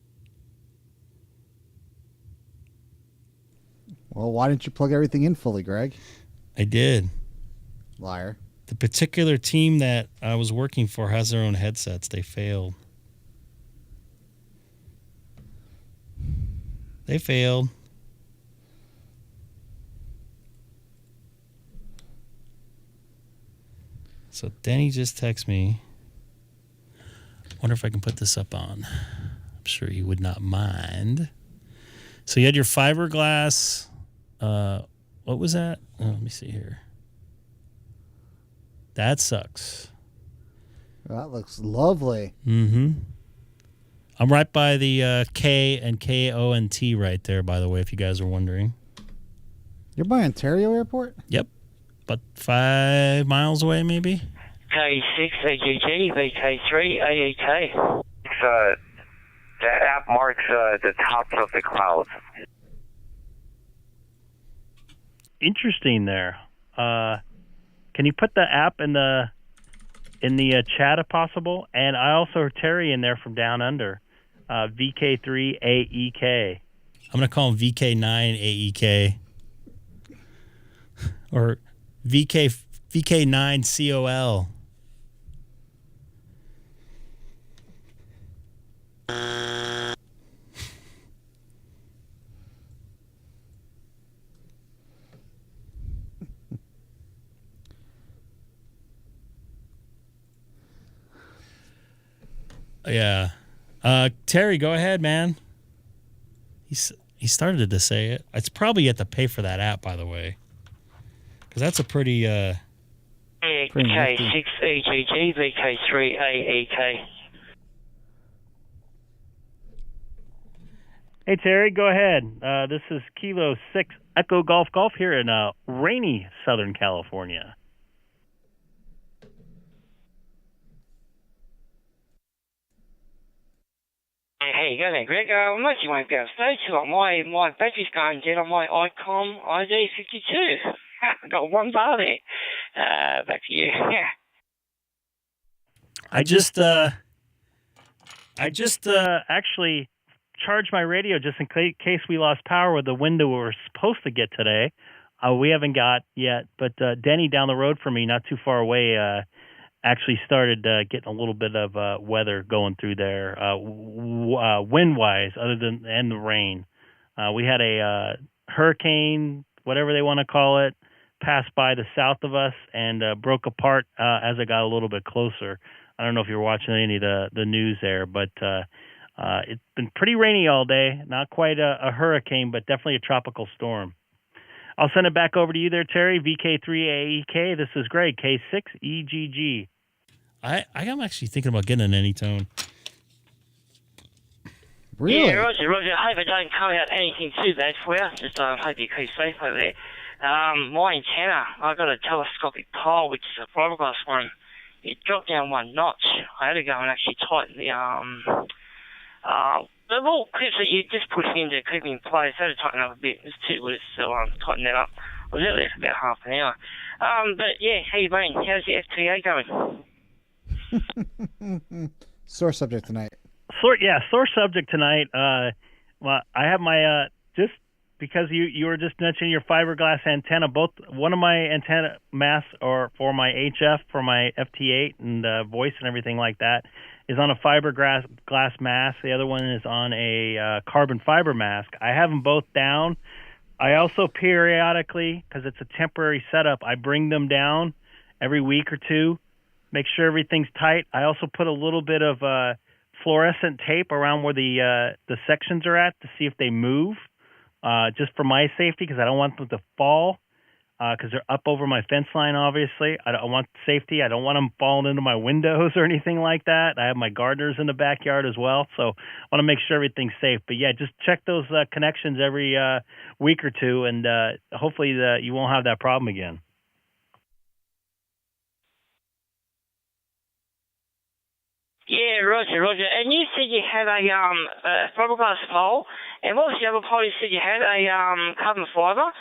Well, why didn't you plug everything in fully, Greg? I did. Liar. The particular team that I was working for has their own headsets. They failed. They failed. So Denny just texted me. Wonder if I can put this up on. I'm sure he would not mind. So you had your fiberglass. What was that? Oh, let me see here. That sucks. That looks lovely. Mm-hmm. I'm right by the K and KONT right there, by the way, if you guys are wondering. You're by Ontario Airport? Yep. About 5 miles away, maybe. K6EGG, VK3AEK. That app marks the tops of the clouds. Interesting there. Can you put the app in the chat if possible? And I also heard Terry in there from down under, VK3AEK. I'm going to call him VK9AEK or VK9COL. Yeah. Terry, go ahead, man. He started to say it. It's probably you have to pay for that app, by the way. Because that's a pretty... K6EGG, VK3AEK. Hey, Terry, go ahead. This is Kilo 6 Echo Golf Golf here in rainy Southern California. Hey, you go there, Greg. I'm actually won't be able to stay too long. My battery's going dead on my Icom IC-72. I got one bar there. Back to you. I just actually charged my radio just in case we lost power with the window we were supposed to get today. We haven't got yet, but Denny down the road from me, not too far away, actually started getting a little bit of weather going through there, wind-wise, and the rain. We had a hurricane, whatever they want to call it, pass by the south of us and broke apart as it got a little bit closer. I don't know if you're watching any of the news there, but it's been pretty rainy all day. Not quite a hurricane, but definitely a tropical storm. I'll send it back over to you there, Terry. VK3AEK. This is Greg, K6EGG. I'm actually thinking about getting an Anytone. Really? Yeah, Roger. I hope it don't come out anything too bad for you. Just hope you keep safe over there. My antenna, I got a telescopic pole, which is a fiberglass one. It dropped down one notch. I had to go and actually tighten the little clips that you just push in to keep in place. I had to tighten up a bit. It's too loose, so tighten that up. I was out there for about half an hour. But yeah, how you been? How's the FT8 going? Sore subject tonight. Sore subject tonight. Well, I have my just because you were just mentioning your fiberglass antenna. One of my antenna masts are for my HF for my FT8 and voice and everything like that is on a fiberglass mask. The other one is on a carbon fiber mask. I have them both down. I also periodically, because it's a temporary setup, I bring them down every week or two, make sure everything's tight. I also put a little bit of fluorescent tape around where the sections are at to see if they move, just for my safety, because I don't want them to fall, because they're up over my fence line, obviously. I want safety. I don't want them falling into my windows or anything like that. I have my gardeners in the backyard as well, so I want to make sure everything's safe. But yeah, just check those connections every week or two, and hopefully you won't have that problem again. Yeah, Roger. And you said you had a fiberglass pole, and what was the other pole you said you had? A carbon fiber?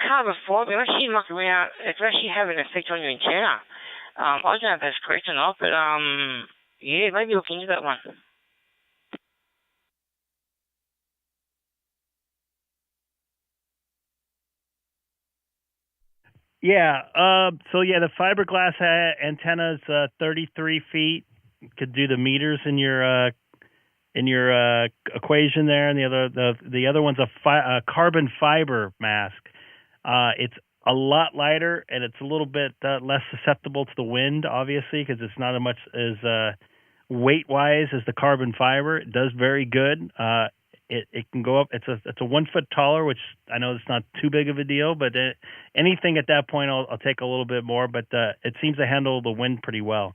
Carbon fiber, actually muck around, it's actually having an effect on your antenna. I don't know if that's correct or not, but yeah, maybe look into that one. Yeah, so yeah, the fiberglass antenna is 33 feet. Could do the meters in your equation there, and the other one's a carbon fiber mask. It's a lot lighter, and it's a little bit less susceptible to the wind, obviously, because it's not as much as weight-wise as the carbon fiber. It does very good. It can go up. It's a 1 foot taller, which I know it's not too big of a deal, but anything at that point, I'll take a little bit more. But it seems to handle the wind pretty well.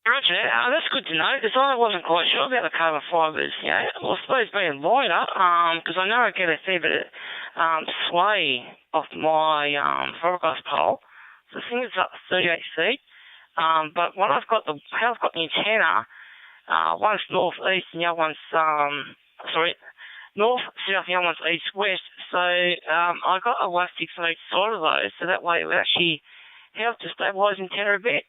Roger, that's good to know, because I wasn't quite sure about the carbon fibres. You know, well, I suppose being lighter, because I know I get a fair bit of sway off my fiberglass pole. So I think it's up 38 feet. But when I've got the antenna, one's northeast and the other one's north, south, the other one's east, west. So I got a FT8 side of those, so that way it would actually help to stabilise the antenna a bit.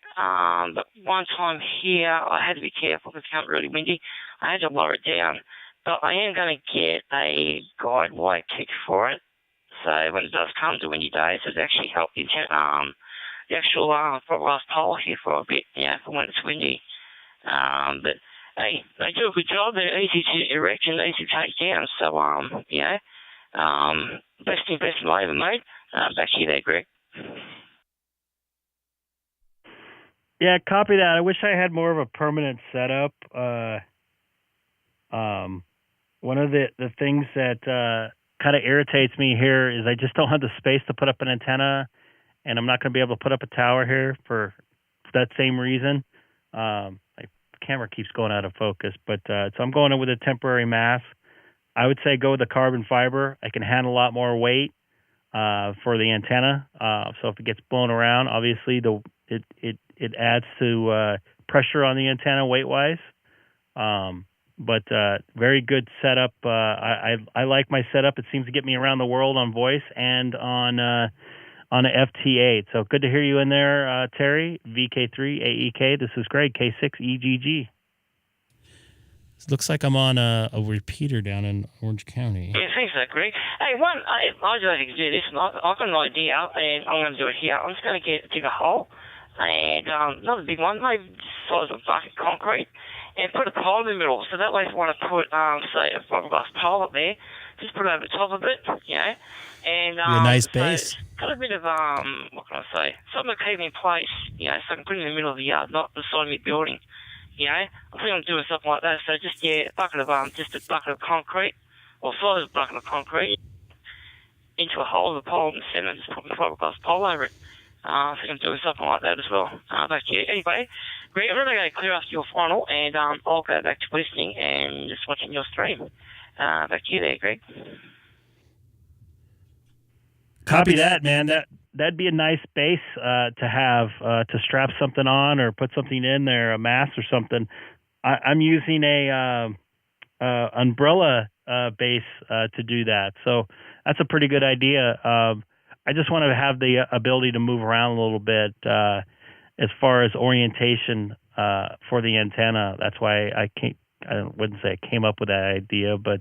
But one time here, I had to be careful because it got really windy. I had to lower it down. But I am going to get a guide wire kick for it. So when it does come to windy days, it actually help the antenna, the actual fiberglass pole here for a bit, for when it's windy. But hey, they do a good job. They're easy to erect and easy to take down. So, best investment I ever made. Back to you there, Greg. Yeah, copy that. I wish I had more of a permanent setup. One of the things that kind of irritates me here is I just don't have the space to put up an antenna, and I'm not going to be able to put up a tower here for that same reason. My camera keeps going out of focus, but so I'm going in with a temporary mass. I would say go with the carbon fiber. I can handle a lot more weight for the antenna. So if it gets blown around, obviously it adds to pressure on the antenna weight-wise. But very good setup. I like my setup. It seems to get me around the world on voice and on an FT8. So good to hear you in there, Terry. VK3AEK. This is Greg, K6EGG. It looks like I'm on a repeater down in Orange County. Yeah, thanks for that, Greg. Hey, I just think to do this. I've got an idea, and I'm going to do it here. I'm just going to dig a hole, and not a big one, maybe the size of a bucket of concrete, and put a pole in the middle. So that way, if I want to put, say, a fiberglass pole up there, just put it over the top of it, and a nice base. Got a bit of what can I say? Something to keep in place, so I can put it in the middle of the yard, not beside me building. I'm planning on doing something like that. So just a bucket of concrete, or size of a bucket of concrete, into a hole in the pole in the centre, and just put a fiberglass pole over it. So I'm doing something like that as well. Back to you. Anyway, Greg, I'm really going to clear after your final, and I'll go back to listening and just watching your stream. Back to you there, Greg. Copy that, man. That'd be a nice base to have to strap something on or put something in there, a mast or something. I'm using a umbrella base to do that, so that's a pretty good idea. I just want to have the ability to move around a little bit as far as orientation for the antenna. That's why I wouldn't say I came up with that idea, but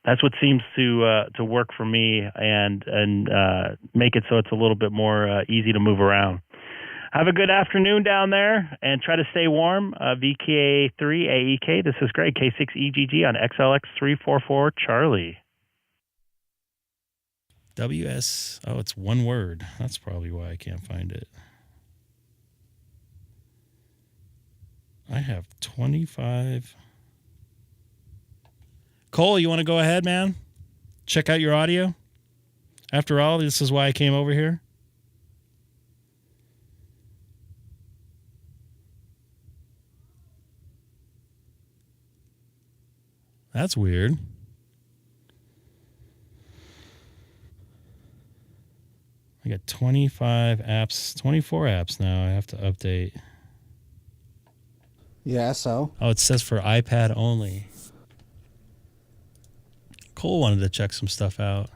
that's what seems to work for me and make it so it's a little bit more easy to move around. Have a good afternoon down there and try to stay warm. VK3AEK. This is Greg, K6EGG on XLX344 Charlie. WS. Oh, it's one word. That's probably why I can't find it. I have 25. Cole, you want to go ahead, man? Check out your audio? After all, this is why I came over here. That's weird. I got 25 apps, 24 apps now. I have to update. Yeah, so. Oh, it says for iPad only. Cole wanted to check some stuff out.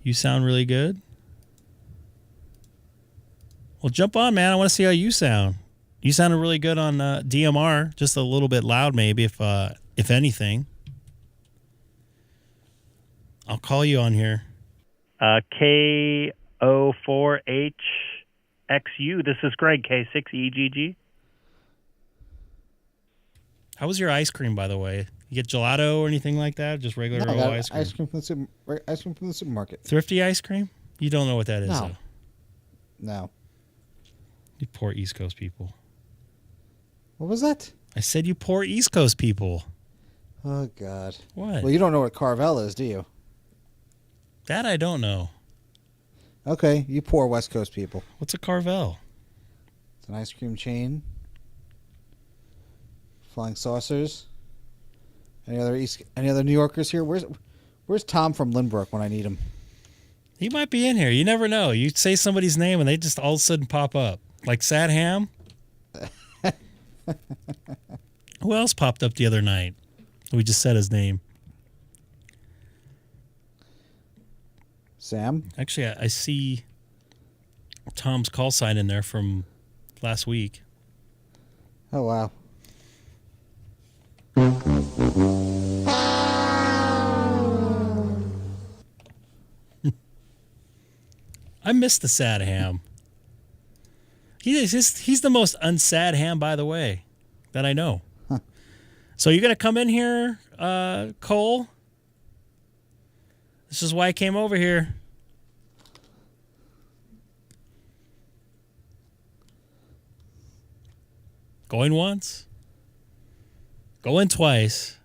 You sound really good. Well, jump on, man. I want to see how you sound. You sounded really good on DMR. Just a little bit loud, maybe, if anything. I'll call you on here. K04HXU. This is Greg, K6EGG. How was your ice cream, by the way? You get gelato or anything like that? Just regular old ice cream? Ice cream from the supermarket. Thrifty ice cream? You don't know what that is, though. No. You poor East Coast people. What was that? I said you poor East Coast people. Oh, God. What? Well, you don't know what Carvel is, do you? That I don't know. Okay, you poor West Coast people. What's a Carvel? It's an ice cream chain. Flying saucers. Any other New Yorkers here? Where's Tom from Lynbrook when I need him? He might be in here. You never know. You say somebody's name and they just all of a sudden pop up. Like Sad Ham. Who else popped up the other night? We just said his name. Sam? Actually, I see Tom's call sign in there from last week. Oh, wow. I miss the sad ham. He's the most unsad ham, by the way, that I know. Huh. So you're going to come in here, Cole? This is why I came over here. Going once. Going twice.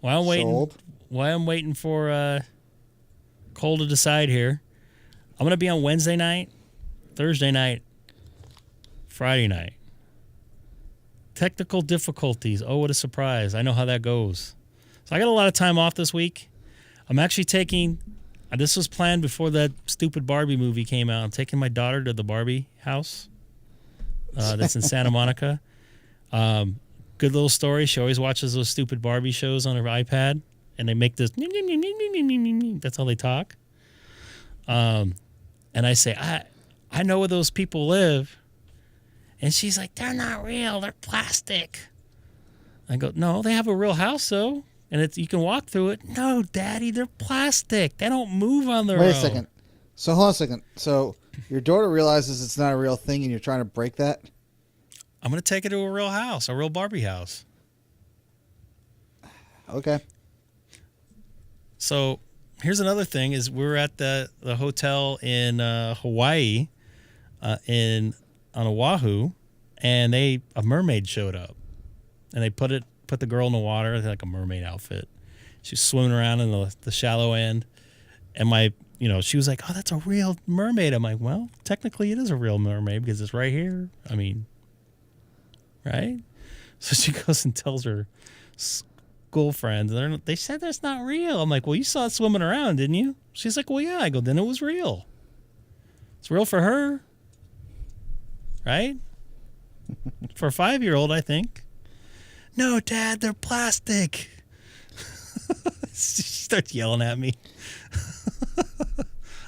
While I'm waiting for Cole to decide here. I'm going to be on Wednesday night, Thursday night, Friday night. Technical difficulties. Oh, what a surprise. I know how that goes. So I got a lot of time off this week. I'm actually taking, this was planned before that stupid Barbie movie came out. I'm taking my daughter to the Barbie house that's in Santa Monica. Good little story. She always watches those stupid Barbie shows on her iPad, and they make this, that's how they talk. And I say, I know where those people live. And she's like, they're not real. They're plastic. I go, no, they have a real house, though. And you can walk through it. No, Daddy, they're plastic. They don't move on their own. Wait a second. So hold on a second. So your daughter realizes it's not a real thing and you're trying to break that? I'm going to take her to a real house, a real Barbie house. Okay. So here's another thing is we're at the hotel in Hawaii on Oahu, and a mermaid showed up. And they put the girl in the water, like a mermaid outfit. She's swimming around in the shallow end. And she was like, oh, that's a real mermaid. I'm like, well, technically it is a real mermaid because it's right here. I mean, right? So she goes and tells her school friends, and they said that's not real. I'm like, well, you saw it swimming around, didn't you? She's like, well, yeah. I go, then it was real. It's real for her. Right? For a 5-year-old, I think. No, Dad, they're plastic. She starts yelling at me.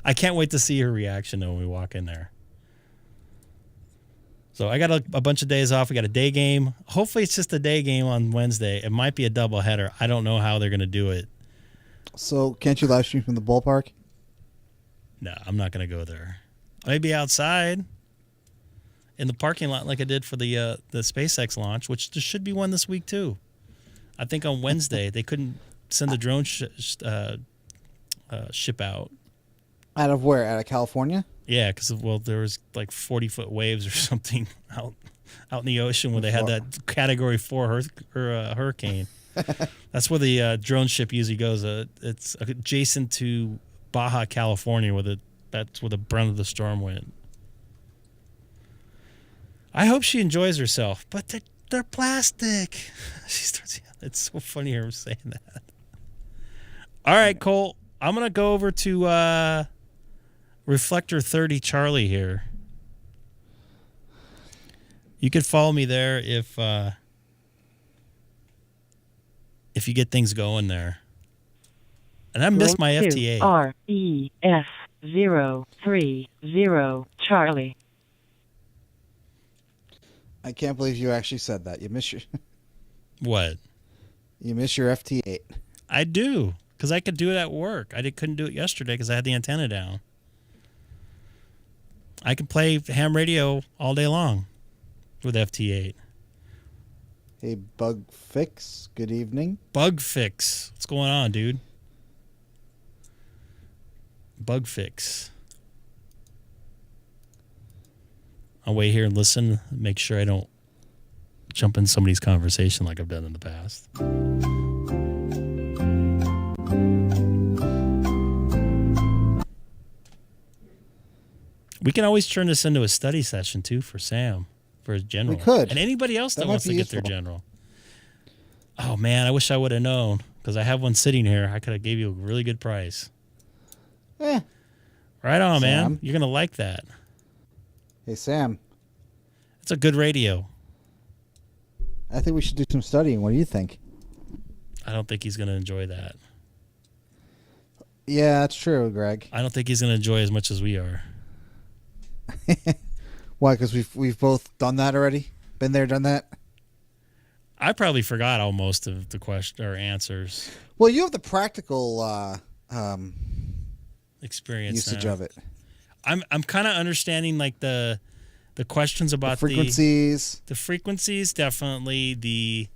I can't wait to see her reaction though when we walk in there. So I got a bunch of days off. We got a day game. Hopefully it's just a day game on Wednesday. It might be a double header. I don't know how they're going to do it. So can't you live stream from the ballpark? No, I'm not going to go there. Maybe outside in the parking lot like I did for the SpaceX launch, which there should be one this week too. I think on Wednesday they couldn't send the drone ship out. Out of where? Out of California? Yeah, because there was like 40-foot waves or something out in the ocean where they had that Category 4 hurricane. That's where the drone ship usually goes. It's adjacent to Baja, California, that's where the brunt of the storm went. I hope she enjoys herself, but they're plastic. She starts. It's so funny her saying that. All right, Cole. I'm gonna go over to Reflector 30 Charlie here. You could follow me there if you get things going there. And I missed my FT8. REF030 Charlie. I can't believe you actually said that. You miss your What? You miss your FT8. I do, because I could do it at work. Couldn't do it yesterday because I had the antenna down. I can play ham radio all day long with FT8. Hey, Bug Fix. Good evening. Bug Fix. What's going on, dude? Bug Fix. I'll wait here and listen, make sure I don't jump in somebody's conversation like I've done in the past. We can always turn this into a study session, too, for Sam, for his general. We could. And anybody else that wants to get their useful. general. Oh, man, I wish I would have known, because I have one sitting here. I could have gave you a really good price. Yeah. Right on, Sam. man. You're going to like that. Hey, Sam. It's a good radio. I think we should do some studying. What do you think? I don't think he's going to enjoy that. Yeah, that's true, Greg. I don't think he's going to enjoy as much as we are. Why? Because we've both done that already? Been there, done that? I probably forgot all most of the question or answers. Well, you have the practical experience usage now. of it. I'm kind of understanding like the questions about the frequencies. The frequencies, definitely.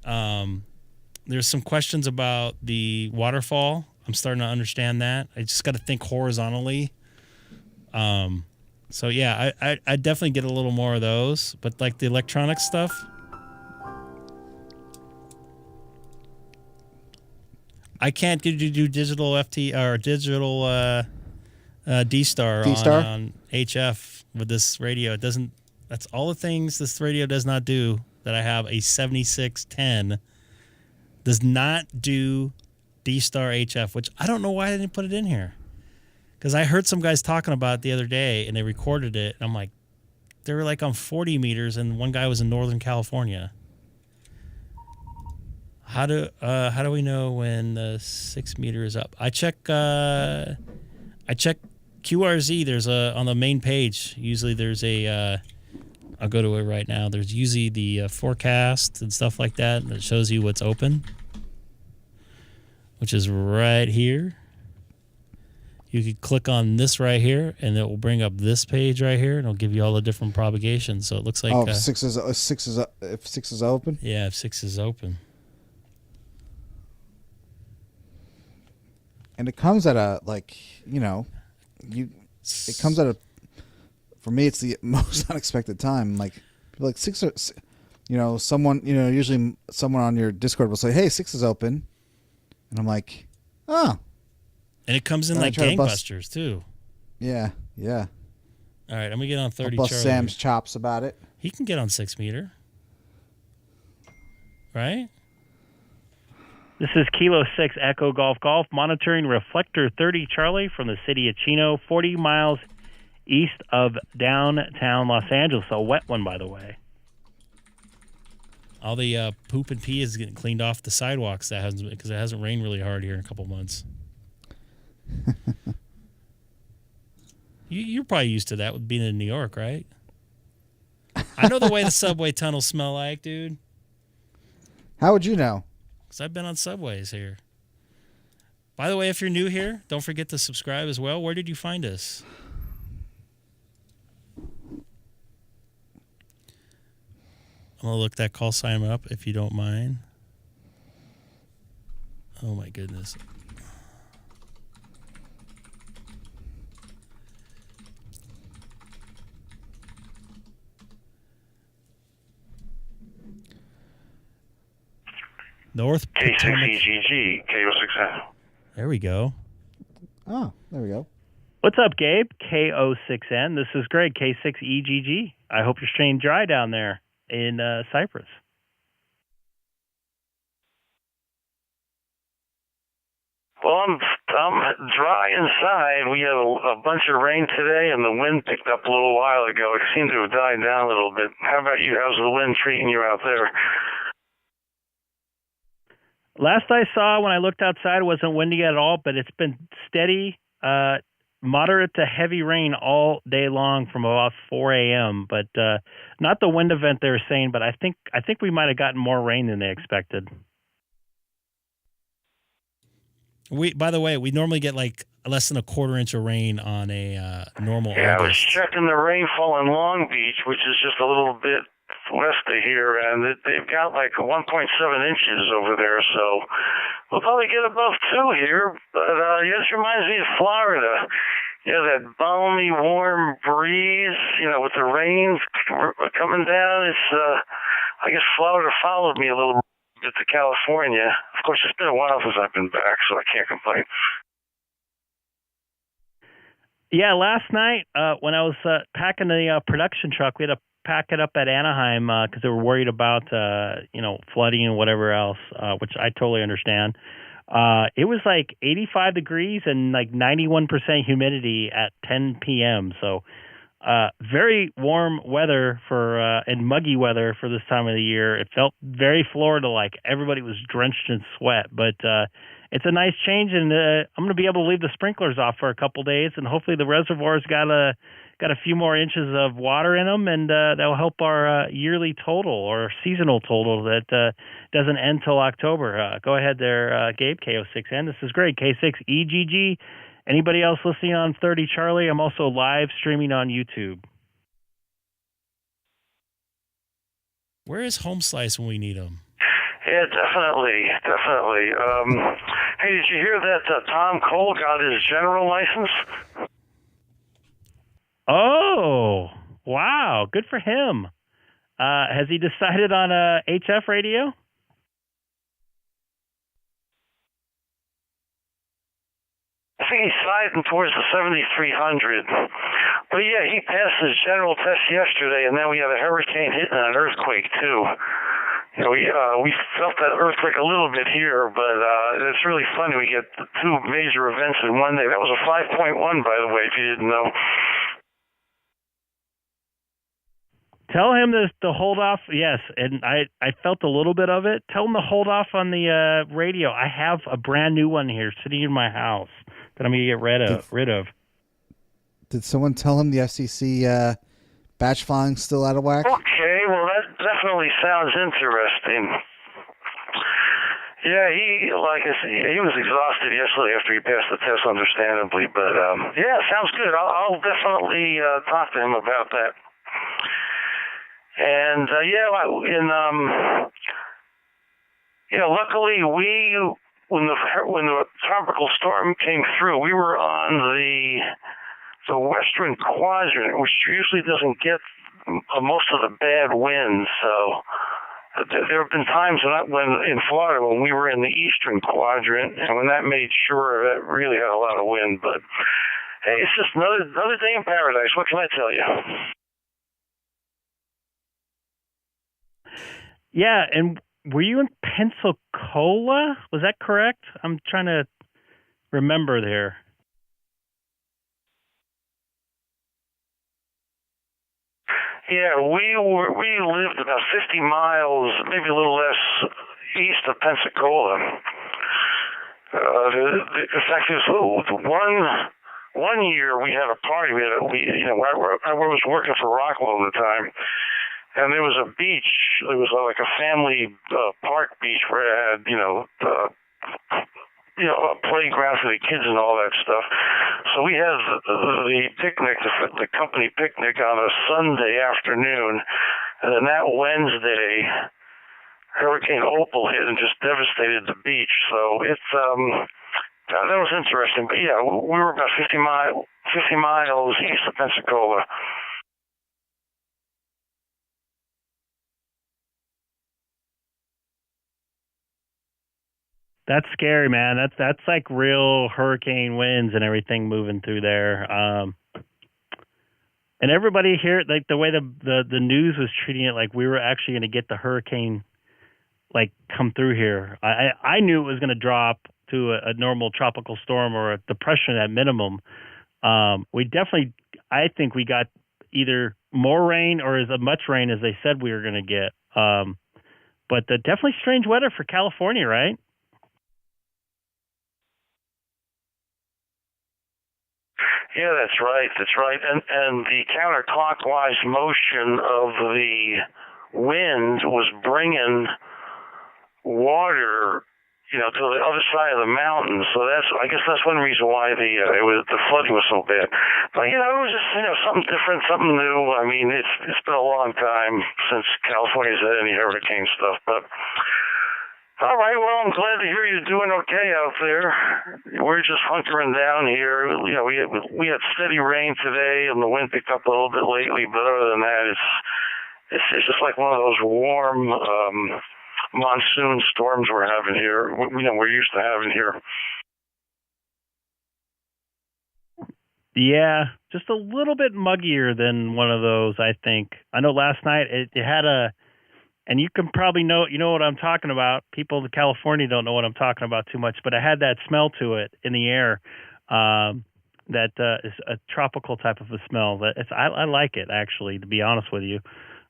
There's some questions about the waterfall. I'm starting to understand that. I just got to think horizontally. So yeah, I definitely get a little more of those, but like the electronic stuff, I can't do digital FT or digital DStar on HF with this radio. It doesn't. That's all the things this radio does not do. That I have a 7610 does not do DStar HF, which I don't know why I didn't put it in here. Because I heard some guys talking about it the other day, and they recorded it. And I'm like, they were like on 40 meters, and one guy was in Northern California. How do we know when the 6 meter is up? I check QRZ. There's on the main page. Usually there's a. I'll go to it right now. There's usually the forecast and stuff like that that shows you what's open, which is right here. You could click on this right here, and it will bring up this page right here, and it'll give you all the different propagations. So it looks like if 6 is open. Yeah, if 6 is open. And it comes at a it comes at a. For me, it's the most unexpected time. Like 6 or, someone, usually someone on your Discord will say, "Hey, 6 is open," and I'm like, "Oh." And it comes in like gangbusters too. Yeah. All right, I'm gonna get on 30. I'll bust Sam's chops about it. He can get on 6 meter, right? This is Kilo 6 Echo Golf Golf monitoring reflector 30 Charlie from the city of Chino, 40 miles east of downtown Los Angeles. A wet one, by the way. All the poop and pee is getting cleaned off the sidewalks because it hasn't rained really hard here in a couple months. You're probably used to that with being in New York, right? I know the way the subway tunnels smell like, dude. How would you know? Because I've been on subways here. By the way, if you're new here, don't forget to subscribe as well. Where did you find us? I'm going to look that call sign up if you don't mind. Oh, my goodness. North K6EGG, K6N. There we go. Oh, there we go. What's up, Gabe? K6N. This is Greg, K6EGG. I hope you're staying dry down there in Cyprus. Well, I'm dry inside. We had a bunch of rain today, and the wind picked up a little while ago. It seemed to have died down a little bit. How about you? How's the wind treating you out there? Last I saw when I looked outside, it wasn't windy at all, but it's been steady, moderate to heavy rain all day long from about 4 a.m. But not the wind event they were saying, but I think we might have gotten more rain than they expected. By the way, we normally get like less than a quarter inch of rain on a normal Yeah, August. I was checking the rainfall in Long Beach, which is just a little bit west of here, and they've got like 1.7 inches over there, so we'll probably get above 2 here. But this reminds me of Florida. That balmy, warm breeze, with the rain coming down. It's, I guess Florida followed me a little bit to California. Of course, it's been a while since I've been back, so I can't complain. Yeah, last night when I was packing the production truck, we had to pack it up at Anaheim because they were worried about flooding and whatever else, which I totally understand. It was like 85 degrees and like 91% humidity at 10 p.m. So Very warm weather for and muggy weather for this time of the year. It felt very Florida-like. Everybody was drenched in sweat, but it's a nice change, and I'm going to be able to leave the sprinklers off for a couple days, and hopefully the reservoir's got a few more inches of water in them, and that'll help our yearly total or seasonal total that doesn't end till October. Go ahead there, Gabe, K6EGG. This is great, K6EGG. Anybody else listening on 30 Charlie? I'm also live streaming on YouTube. Where is Home Slice when we need him? Yeah, definitely. Hey, did you hear that Tom Cole got his general license? Oh, wow. Good for him. Has he decided on a HF radio? I think he's sliding towards the 7300. But yeah, he passed his general test yesterday, and then we had a hurricane hitting and an earthquake too. You know, we felt that earthquake a little bit here, but it's really funny. We get two major events in one day. That was a 5.1, by the way, if you didn't know. Tell him to hold off. Yes, and I felt a little bit of it. Tell him to hold off on the radio. I have a brand new one here sitting in my house that I'm going to get rid of. Did someone tell him the FCC batch flying's still out of whack? Okay, well, that definitely sounds interesting. Yeah, he was exhausted yesterday after he passed the test, understandably. But, yeah, sounds good. I'll definitely talk to him about that. And luckily when the tropical storm came through, we were on the western quadrant, which usually doesn't get most of the bad winds. So there have been times when in Florida when we were in the eastern quadrant, and when that made sure that really had a lot of wind. But hey, it's just another day in paradise. What can I tell you? Yeah, and were you in Pensacola? Was that correct? I'm trying to remember there. Yeah, we lived about 50 miles, maybe a little less, east of Pensacola. In fact, it was one year we had a party. I was working for Rockwell at the time. And there was a beach. It was like a family park beach where it had, a playground for the kids and all that stuff. So we had the picnic, the company picnic, on a Sunday afternoon, and then that Wednesday, Hurricane Opal hit and just devastated the beach. So it's that was interesting. But yeah, we were about 50 miles east of Pensacola. That's scary, man. That's like real hurricane winds and everything moving through there. And everybody here, like the way the news was treating it, like we were actually going to get the hurricane, like come through here. I knew it was going to drop to a normal tropical storm or a depression at minimum. We definitely, I think we got either more rain or as much rain as they said we were going to get. But definitely strange weather for California, right? Yeah, that's right. And the counterclockwise motion of the wind was bringing water, to the other side of the mountain. So I guess that's one reason why the flooding was so bad. But it was just something different, something new. I mean, it's been a long time since California's had any hurricane stuff, but. All right, well, I'm glad to hear you're doing okay out there. We're just hunkering down here. We had steady rain today, and the wind picked up a little bit lately. But other than that, it's just like one of those warm monsoon storms we're having here. We're used to having here. Yeah, just a little bit muggier than one of those, I think. I know last night it had and you can probably know what I'm talking about. People in California don't know what I'm talking about too much, but it had that smell to it in the air. that is a tropical type of a smell. I like it, actually, to be honest with you.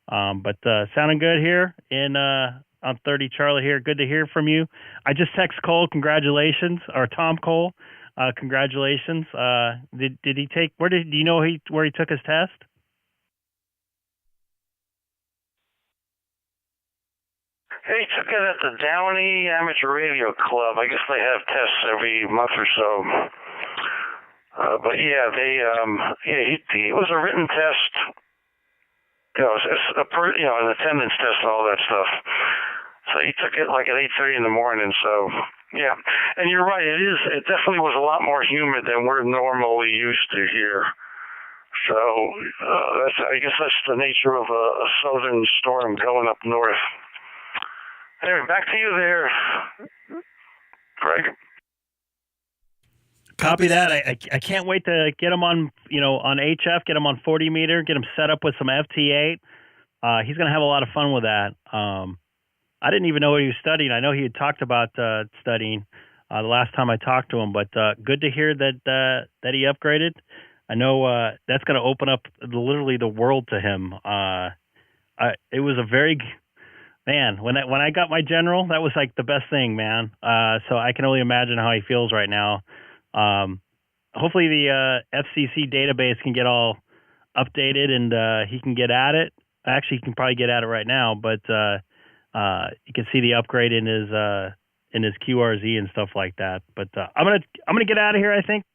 But sounding good here on 30 Charlie here. Good to hear from you. I just text Cole, congratulations, or Tom Cole, congratulations. Did he take? Do you know where he took his test? He took it at the Downey Amateur Radio Club. I guess they have tests every month or so. But yeah, it was a written test. An attendance test and all that stuff. So he took it like at 8:30 in the morning. So yeah, and you're right. It definitely was a lot more humid than we're normally used to here. So I guess that's the nature of a southern storm going up north. Anyway, back to you there, Greg. Copy that. I can't wait to get him on HF, get him on 40 meter, get him set up with some FT8. He's going to have a lot of fun with that. I didn't even know what he was studying. I know he had talked about studying the last time I talked to him, but good to hear that he upgraded. I know that's going to open up literally the world to him. It was a very man, when I got my general, that was like the best thing, man. So I can only imagine how he feels right now. Hopefully the FCC database can get all updated and he can get at it. Actually, he can probably get at it right now, but you can see the upgrade in his QRZ and stuff like that. But I'm gonna get out of here. I think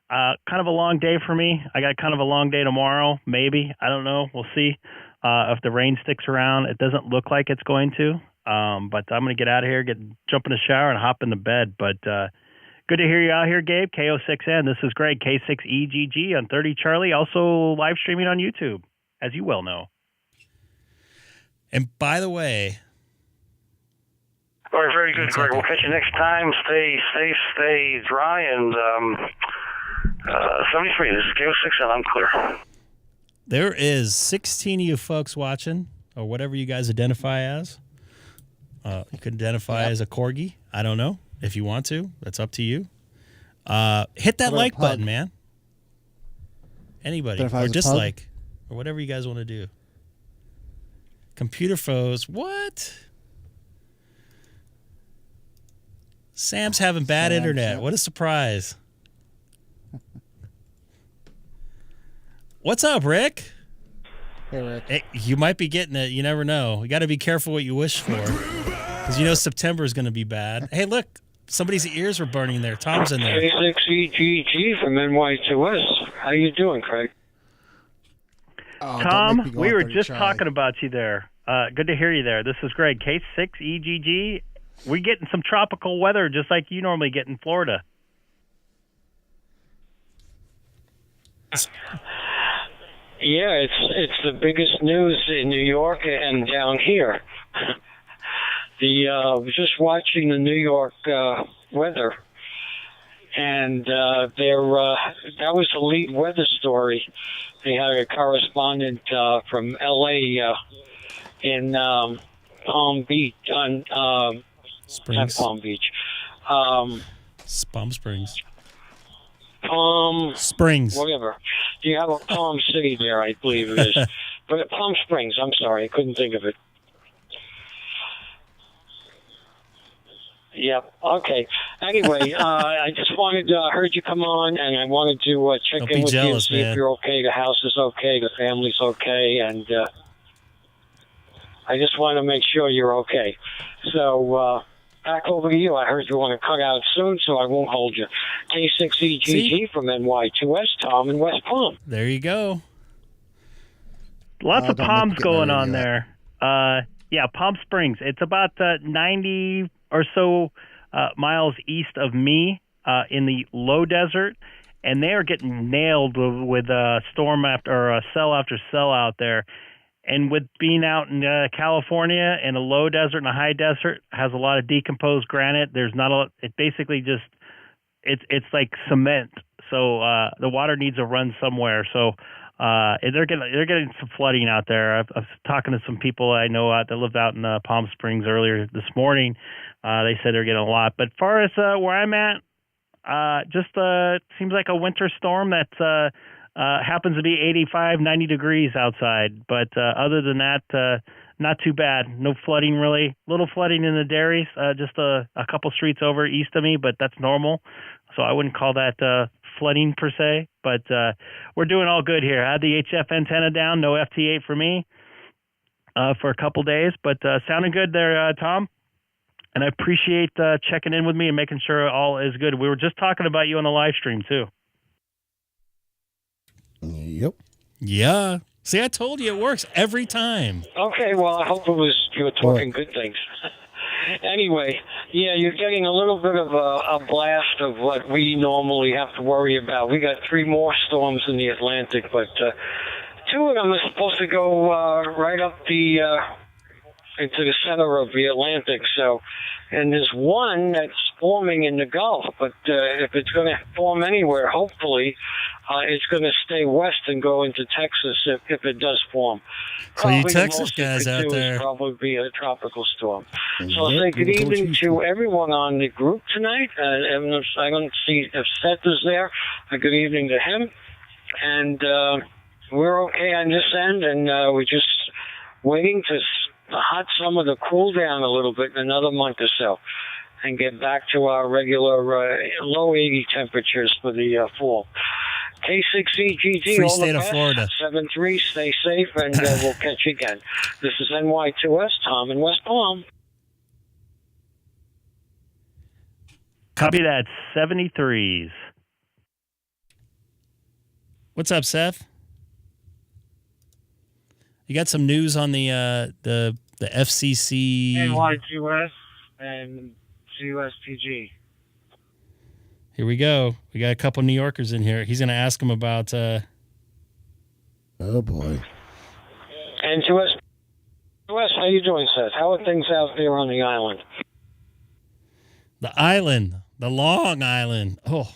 kind of a long day for me. I got kind of a long day tomorrow, maybe. I don't know. We'll see. If the rain sticks around, it doesn't look like it's going to. But I'm going to get out of here, jump in the shower, and hop into bed. But good to hear you out here, Gabe. K6EGG. This is Greg, K6EGG on 30 Charlie. Also live streaming on YouTube, as you well know. And by the way... All right, very good, Greg. We'll catch you next time. Stay dry. And 73, this is K6, and I'm clear. There is 16 of you folks watching, or whatever you guys identify as. You could identify as a corgi. I don't know. If you want to, that's up to you. Hit that like button, man. Anybody. Or dislike. Or whatever you guys want to do. Computer foes. What? Sam's having bad internet. What a surprise. What's up, Rick? Hey, Rick. Hey, you might be getting it. You never know. You got to be careful what you wish for. Because September is going to be bad. Hey, look. Somebody's ears were burning there. Tom's in there. K6EGG from NY2S. How you doing, Craig? Oh, Tom, we were just talking about you there. Good to hear you there. This is Greg, K6EGG. We're getting some tropical weather just like you normally get in Florida. Yeah, it's the biggest news in New York and down here. I was just watching the New York weather, and that was the lead weather story. They had a correspondent from L.A. In Palm Beach, Springs. not Palm Beach. Palm Springs. Palm Springs. Whatever. You have a Palm City there, I believe it is. But Palm Springs, I'm sorry, I couldn't think of it. Yeah, okay. Anyway, I just heard you come on, and I wanted to check in with you and see if you're okay, the house is okay, the family's okay, and I just want to make sure you're okay. So, back over to you. I heard you want to cut out soon, so I won't hold you. K6EGG from NY2S, Tom in West Palm. There you go. Lots of Palms going on there. Yeah, Palm Springs. It's about 90 or so miles east of me in the low desert, and they are getting nailed with storm after cell after cell out there. And with being out in California in a low desert and a high desert, has a lot of decomposed granite. There's not a. It basically just it's like cement. So the water needs to run somewhere. So they're getting some flooding out there. I was talking to some people I know that lived out in Palm Springs earlier this morning. They said they're getting a lot. But as far as where I'm at, Just seems like a winter storm that happens to be 85, 90 degrees outside. But other than that, not too bad. No flooding really. Little flooding in the dairies, just a couple streets over east of me, but that's normal. So I wouldn't call that flooding per se. But we're doing all good here. I had the HF antenna down, no FT8 for me for a couple days, but sounding good there, Tom. And I appreciate checking in with me and making sure all is good. We were just talking about you on the live stream, too. Yep. Yeah. See, I told you it works every time. Okay, well, I hope you were talking good things. Anyway, yeah, you're getting a little bit of a blast of what we normally have to worry about. We got 3 more storms in the Atlantic, but 2 of them are supposed to go right up the into the center of the Atlantic. So, and there's one that's forming in the Gulf, but if it's going to form anywhere, hopefully it's going to stay west and go into Texas if it does form. So you Probably Texas guys out there. Probably be a tropical storm. So I'll say good evening to everyone on the group tonight. I don't see if Seth is there. Good evening to him. And we're okay on this end, and we're just waiting to the hot summer to cool down a little bit in another month or so and get back to our regular low 80 temperatures for the fall. K6EGG, Free all state the of best. Florida. 7-3, stay safe, and we'll catch you again. This is NY2S, Tom in West Palm. Copy that, 73s. What's up, Seth? You got some news on the FCC? NY2S and 2SPG. Here we go. We got a couple New Yorkers in here. He's going to ask them about... Oh, boy. And 2S, how you doing, Seth? How are things out there on the island? The island. The Long Island. Oh.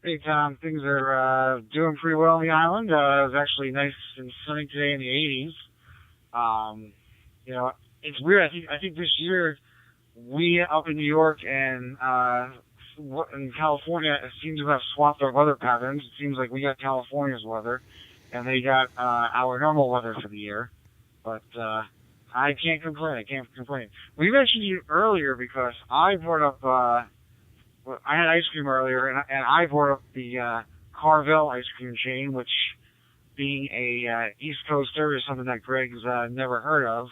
Hey, Tom. Things are doing pretty well on the island. It was actually nice and sunny today in the 80s. You know, it's weird. I think this year we up in New York and in California seem to have swapped our weather patterns. It seems like we got California's weather, and they got our normal weather for the year. But I can't complain. We mentioned you earlier because I brought up. I had ice cream earlier, and I brought up the Carvel ice cream chain, which, being a East Coaster, is something that Greg's never heard of.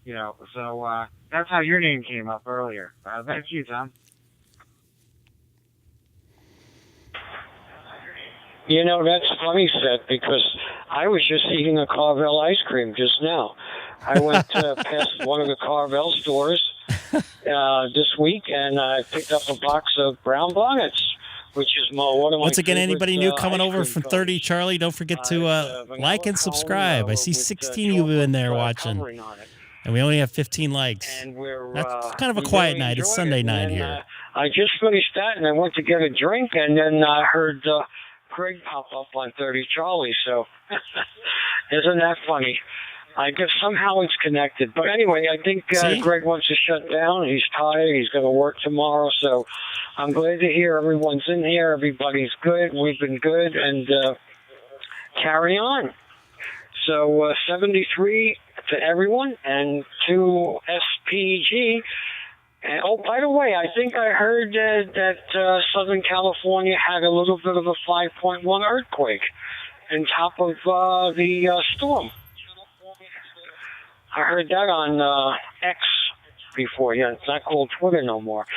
You know, so that's how your name came up earlier. Thank you, Tom. You know, that's funny, Seth, because I was just eating a Carvel ice cream just now. I went past one of the Carvel stores this week, and I picked up a box of brown bonnets, which is one of my Once again, favorite, anybody new coming over from 30, Charlie, don't forget to like and subscribe. I see 16 of you in there watching, and we only have 15 likes. And that's kind of a quiet night. It's Sunday night here. I just finished that, and I went to get a drink, and then I heard Craig pop up on 30 Charlie, so isn't that funny? I guess somehow it's connected. But anyway, I think Greg wants to shut down. He's tired. He's going to work tomorrow. So I'm glad to hear everyone's in here. Everybody's good. We've been good. And carry on. So 73 to everyone and to SPG. And, oh, by the way, I think I heard that Southern California had a little bit of a 5.1 earthquake on top of the storm. I heard that on X before. Yeah, it's not called Twitter no more.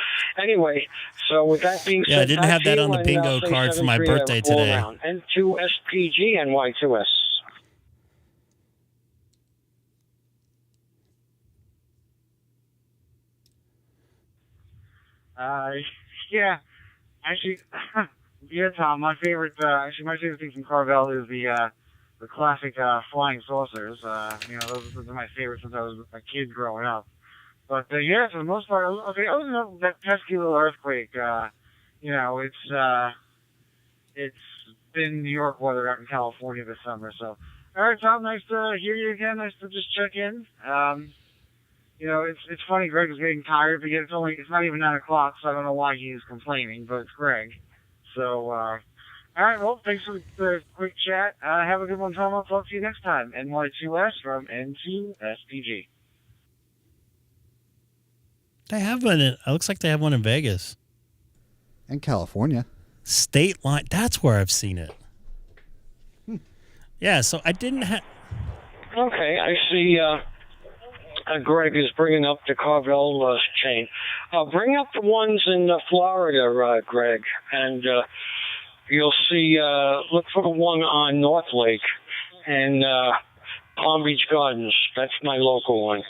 Anyway, so with that being said, I didn't have that on the bingo card for my birthday today. And to SPG and Y2S. Yeah, actually, yeah, Tom. My favorite thing from Carvel is the classic flying saucers. You know, those are my favorites since I was a kid growing up. But yeah, for the most part, okay. Other than that pesky little earthquake, you know, it's been New York weather out in California this summer. So, all right, Tom, nice to hear you again. Nice to just check in. it's funny. Greg is getting tired because it's not even 9 o'clock, so I don't know why he is complaining, but it's Greg. So, all right. Well, thanks for the quick chat. Have a good one, Tom. I'll talk to you next time. NY2S from N2SPG. They have one. It looks like they have one in Vegas and California. State line. That's where I've seen it. Yeah. So I didn't have. Okay, I see. Greg is bringing up the Carvel chain. Bring up the ones in Florida, Greg, and you'll see. Look for the one on North Lake and Palm Beach Gardens. That's my local one.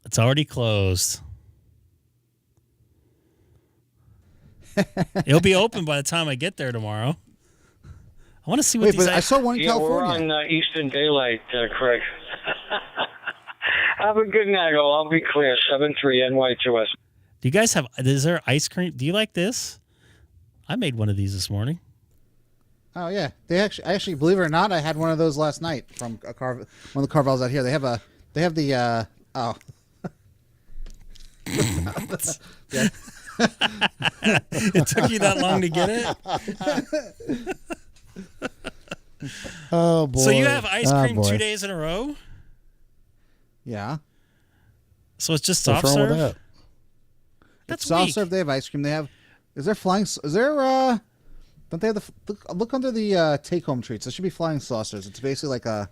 It's already closed. It'll be open by the time I get there tomorrow. I want to see what these. I saw one in California. We're on Eastern Daylight, Craig. Have a good night, all. I'll be clear. 73 NY2S. Do you guys have? Is there ice cream? Do you like this? I made one of these this morning. Oh yeah, they actually, believe it or not, I had one of those last night from one of the Carvels out here. They have the oh. Yeah. It took you that long to get it? Oh boy! So you have ice cream 2 days in a row? Yeah. So it's just soft serve? That? That's soft serve. They have ice cream. They have. Is there flying? Is there? Don't they have the? Look under the take-home treats. There should be flying saucers. It's basically like a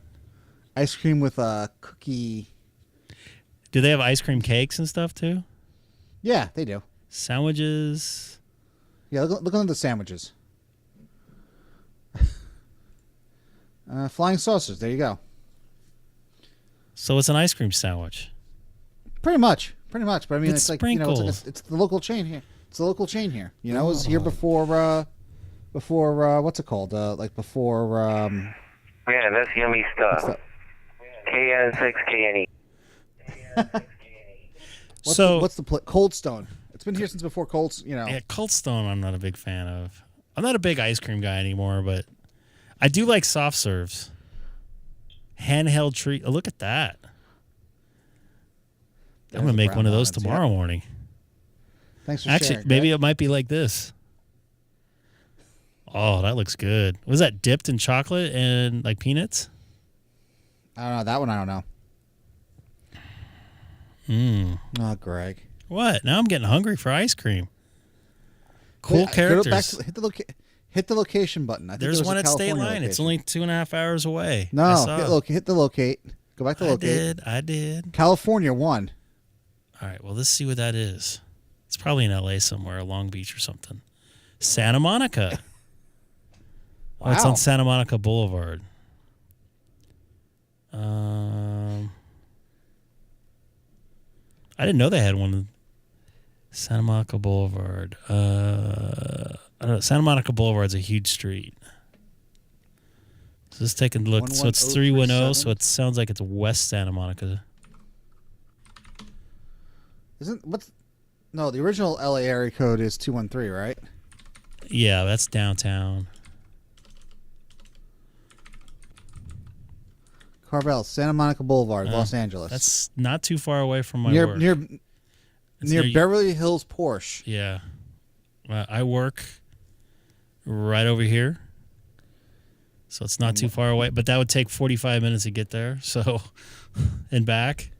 ice cream with a cookie. Do they have ice cream cakes and stuff too? Yeah, they do. Sandwiches. Yeah, look under the sandwiches. Flying saucers. There you go. So it's an ice cream sandwich. Pretty much. But I mean, it's like sprinkles. it's the local chain here. It's the local chain here. It was here before what's it called? Before. Yeah, that's yummy stuff. KN6KNE. What's the Cold Stone? It's been here since before Cold. Yeah, Cold Stone. I'm not a big fan of. I'm not a big ice cream guy anymore, but I do like soft serves. Handheld treat. Oh, look at that. I'm gonna make one of those tomorrow morning. Thanks for sharing. Actually, maybe it might be like this. Oh, that looks good. Was that dipped in chocolate and like peanuts? I don't know. That one I don't know. Oh, Greg. What? Now I'm getting hungry for ice cream. Cool characters. Hit the location button. I think there's one at State Line. Location. It's only 2.5 hours away. No, hit the locate. Go back to locate. I did. California 1. All right, well, let's see what that is. It's probably in L.A. somewhere, Long Beach or something. Santa Monica. Wow. Oh, it's on Santa Monica Boulevard. I didn't know they had one. Santa Monica Boulevard. I don't know. Santa Monica Boulevard's a huge street. So let's take a look. So it's 310. So it sounds like it's West Santa Monica. No, the original LA area code is 213, right? Yeah, that's downtown. Carvel, Santa Monica Boulevard, Los Angeles. That's not too far away from my work. Near Beverly Hills Porsche. Yeah. I work right over here. So it's not too far away. But that would take 45 minutes to get there. So, and back.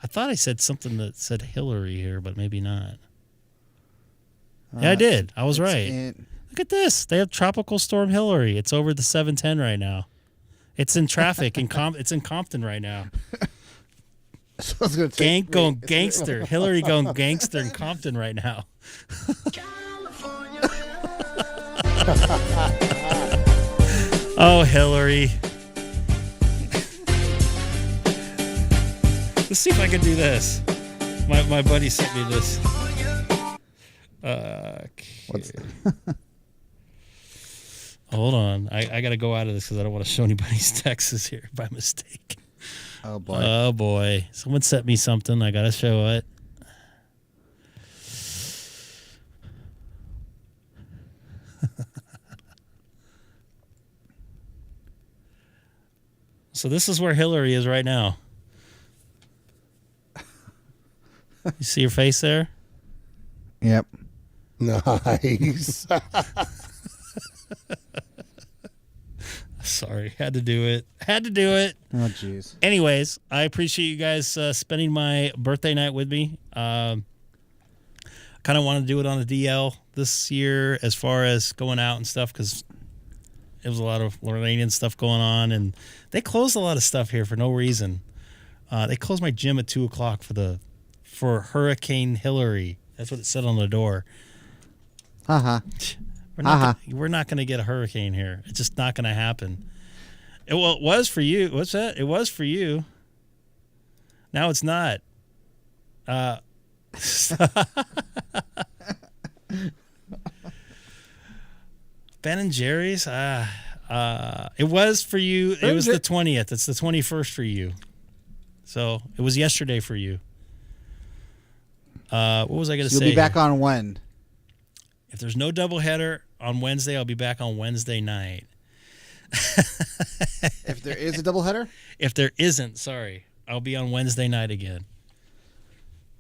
I thought I said something that said Hillary here, but maybe not. Yeah, I did. I was right. Look at this. They have Tropical Storm Hillary. It's over the 710 right now. It's in traffic. It's in Compton right now. So going gangster. Hillary going gangster in Compton right now. Oh, Hillary. Let's see if I can do this. My buddy sent me this. What's Hold on. I got to go out of this because I don't want to show anybody's texts here by mistake. Oh, boy. Oh, boy. Someone sent me something. I got to show it. So this is where Hillary is right now. You see her face there? Yep. Nice. Sorry, had to do it. Oh, jeez. Anyways, I appreciate you guys spending my birthday night with me. Kind of want to do it on the DL this year as far as going out and stuff because it was a lot of Lorraine stuff going on, and they closed a lot of stuff here for no reason. They closed my gym at 2:00 for Hurricane Hillary. That's what it said on the door. We're not going to get a hurricane here. It's just not going to happen. It was for you. What's that? It was for you. Now it's not. Ben and Jerry's. It was for you. It was the 20th. It's the 21st for you. So it was yesterday for you. What was I going to say? You'll be back on when? If there's no doubleheader on Wednesday, I'll be back on Wednesday night. If there is a doubleheader? If there isn't, sorry, I'll be on Wednesday night again.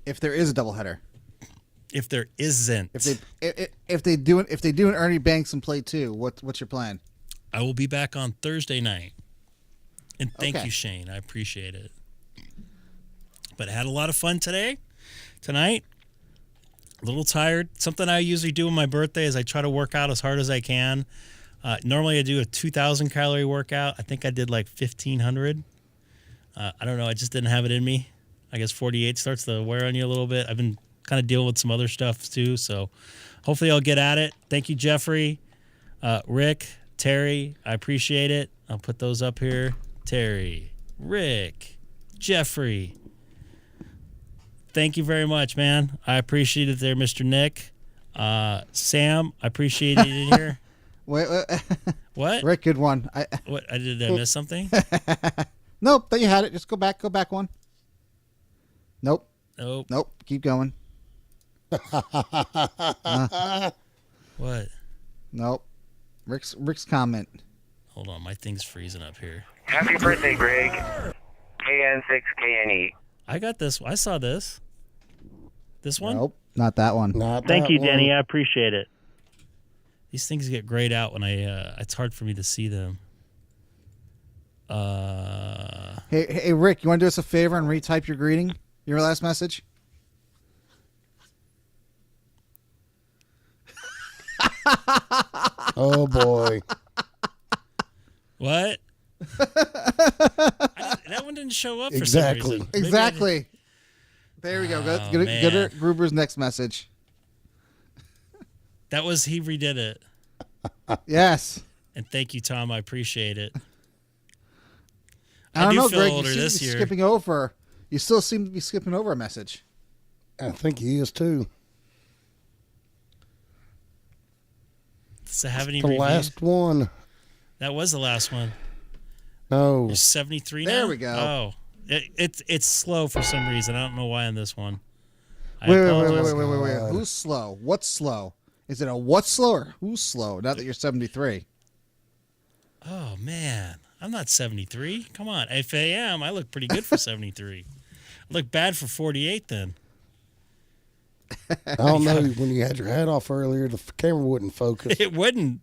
If there is a doubleheader. If there isn't. If they do an Ernie Banks and play 2, what's your plan? I will be back on Thursday night. And thank you, Shane. I appreciate it. But I had a lot of fun tonight. A little tired. Something I usually do on my birthday is I try to work out as hard as I can. Normally I do a 2,000 calorie workout. I think I did like 1,500. I don't know. I just didn't have it in me. I guess 48 starts to wear on you a little bit. I've been kind of dealing with some other stuff too. So hopefully I'll get at it. Thank you, Jeffrey, Rick, Terry. I appreciate it. I'll put those up here. Terry, Rick, Jeffrey. Thank you very much, man. I appreciate it there, Mr. Nick. Sam, I appreciate it in here. Wait. What? Rick, good one. Did I miss something? Nope, but you had it. Just go back one. Nope. Keep going. What? Nope. Rick's comment. Hold on, my thing's freezing up here. Happy birthday, Greg. KN6KNE. I got this. I saw this. This one? Nope, not that one. Thank you, Denny. I appreciate it. These things get grayed out when it's hard for me to see them. Hey, Rick, you want to do us a favor and retype your greeting? Your last message? Oh, boy. What? That one didn't show up for some reason. Exactly. There we go. Go to Gruber's next message. That was, he redid it. Yes. And thank you, Tom. I appreciate it. I don't know, feel Greg. older You seem this to be year. skipping over. You still seem to be skipping over a message. I think he is too. Does it have any The reviews? last one. That was the last one. No. There's 73 now? There we go. Oh. It's slow for some reason. I don't know why on this one. Wait. Who's slow? What's slow? Is it a what's slow or who's slow? Now that you're 73. Oh, man. I'm not 73. Come on. If I am, I look pretty good for 73. I look bad for 48 then. I don't know. When you had your hat off earlier, the camera wouldn't focus. It wouldn't.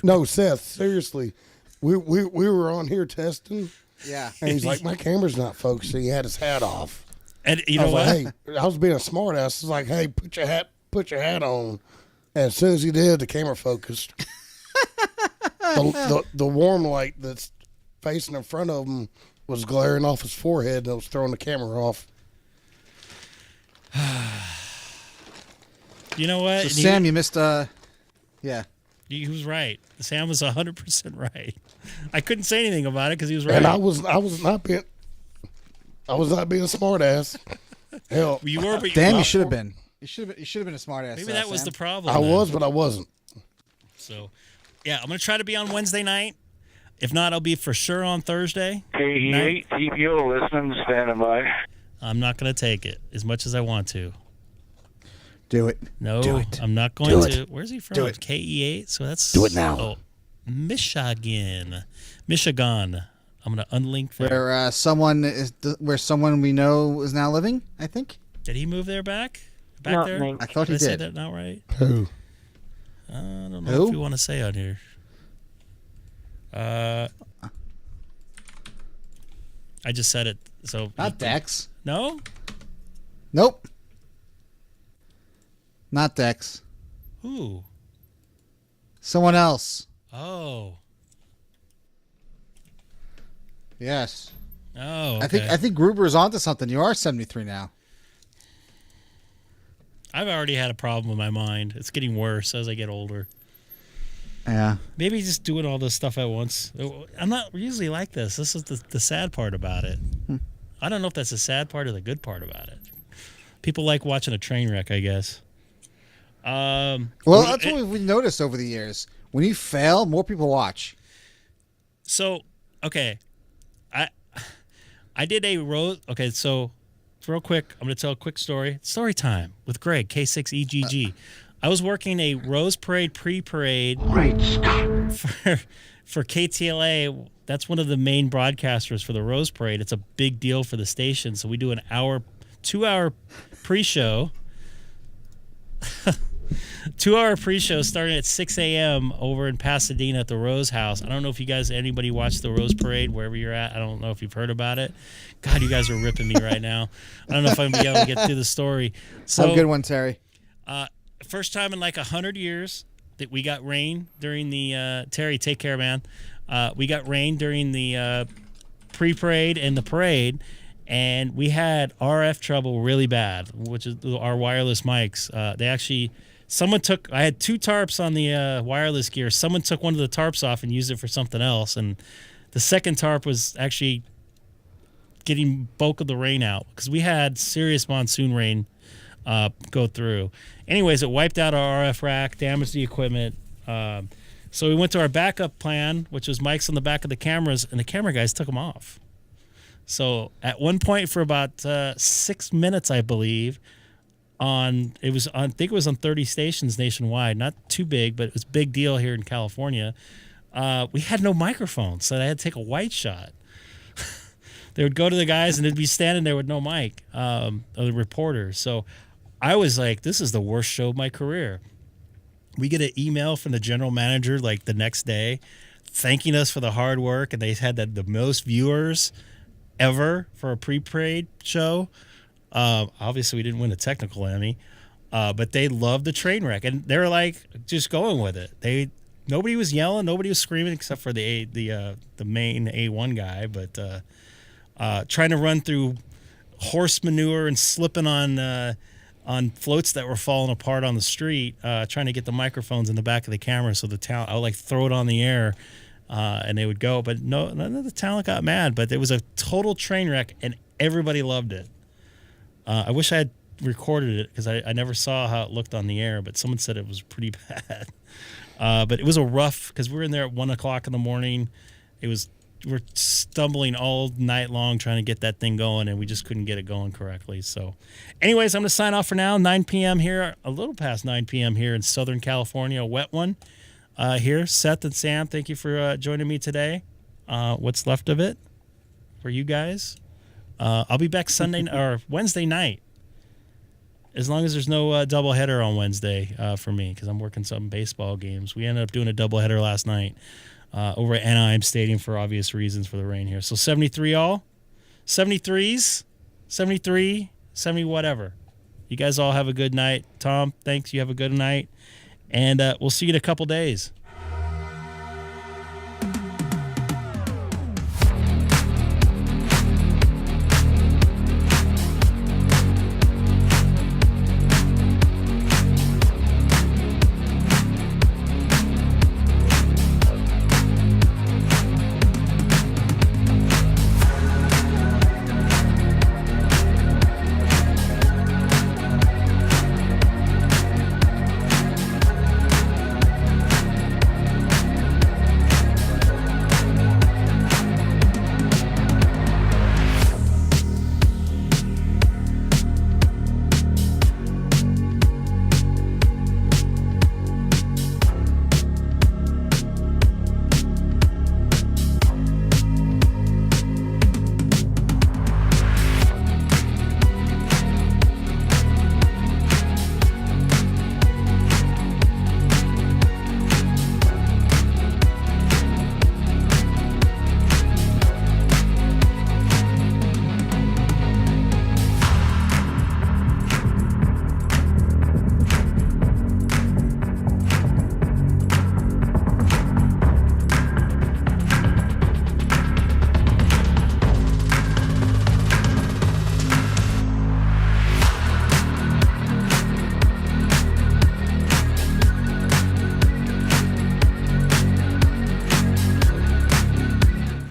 No, Seth, seriously. We were on here testing. Yeah. And he's like, my camera's not focusing. He had his hat off. And you know what? Like, hey, I was being a smart ass. I was like, hey, put your hat on. And as soon as he did, the camera focused. the warm light that's facing in front of him was glaring off his forehead. That was throwing the camera off. You know what? So Sam, you missed. Yeah. He was right. Sam was 100% right. I couldn't say anything about it because he was right. And I was not being a smart ass. Hell, you were. But Damn, you should have been. You should have been a smart ass. Maybe that was Sam. the problem. I was, but I wasn't. So, yeah, I'm gonna try to be on Wednesday night. If not, I'll be for sure on Thursday. K6EGG, TPO listening, standing by. I'm not gonna take it as much as I want to. Do it. No, Do it. I'm not going Do to. it. Where's he from? Do it. KE8. So that's Do it now. Oh, Michigan. I'm going to unlink there. Where someone we know is now living, I think. Did he move there back No, there? link. I thought he did. I say did. that not right? Who? I don't know Who? if you want to say on here. I just said it. So Not Dex. No? Nope. Not Dex. Who? Someone else. Oh. Yes. Oh, okay. I think Gruber's onto something. You are 73 now. I've already had a problem with my mind. It's getting worse as I get older. Yeah. Maybe just doing all this stuff at once. I'm not usually like this. This is the sad part about it. I don't know if that's the sad part or the good part about it. People like watching a train wreck, I guess. Well, that's what we've noticed over the years. When you fail, more people watch. So, okay. I did a road. Okay, so real quick, I'm going to tell a quick story. Story time with Greg, K6EGG. I was working a Rose Parade pre-parade for KTLA. That's one of the main broadcasters for the Rose Parade. It's a big deal for the station. So we do an 2-hour pre-show. 2-hour pre-show starting at 6 a.m. over in Pasadena at the Rose House. I don't know if you guys, anybody watched the Rose Parade wherever you're at. I don't know if you've heard about it. God, you guys are ripping me right now. I don't know if I'm going to be able to get through the story. So, have a good one, Terry. First time in like 100 years that we got rain during the Terry, take care, man. We got rain during the pre-parade and the parade, and we had RF trouble really bad, which is our wireless mics. I had 2 tarps on the wireless gear. Someone took one of the tarps off and used it for something else, and the second tarp was actually getting bulk of the rain out because we had serious monsoon rain go through. Anyways, it wiped out our RF rack, damaged the equipment. So we went to our backup plan, which was mics on the back of the cameras, and the camera guys took them off. So at one point for about 6 minutes, I believe, I think it was on 30 stations nationwide. Not too big, but it was a big deal here in California. We had no microphones, so I had to take a white shot. They would go to the guys, and they'd be standing there with no mic, the reporters. So I was like, this is the worst show of my career. We get an email from the general manager like the next day thanking us for the hard work, and they had the most viewers ever for a pre-parade show. Obviously, we didn't win a technical Emmy, but they loved the train wreck, and they were like just going with it. Nobody was yelling, nobody was screaming except for the main A1 guy, but trying to run through horse manure and slipping on floats that were falling apart on the street, trying to get the microphones in the back of the camera so the talent, I would like throw it on the air, and they would go. But none of the talent got mad. But it was a total train wreck, and everybody loved it. I wish I had recorded it because I never saw how it looked on the air, but someone said it was pretty bad. But it was a rough, because we were in there at 1 o'clock in the morning. We're stumbling all night long trying to get that thing going, and we just couldn't get it going correctly. So anyways, I'm going to sign off for now. 9 p.m. here, a little past 9 p.m. here in Southern California, a wet one here. Seth and Sam, thank you for joining me today. What's left of it for you guys. I'll be back Sunday or Wednesday night, as long as there's no doubleheader on Wednesday for me, because I'm working some baseball games. We ended up doing a doubleheader last night over at Anaheim Stadium for obvious reasons for the rain here. So 73 all, 73s, 73, 70 whatever. You guys all have a good night. Tom, thanks. You have a good night. And we'll see you in a couple days.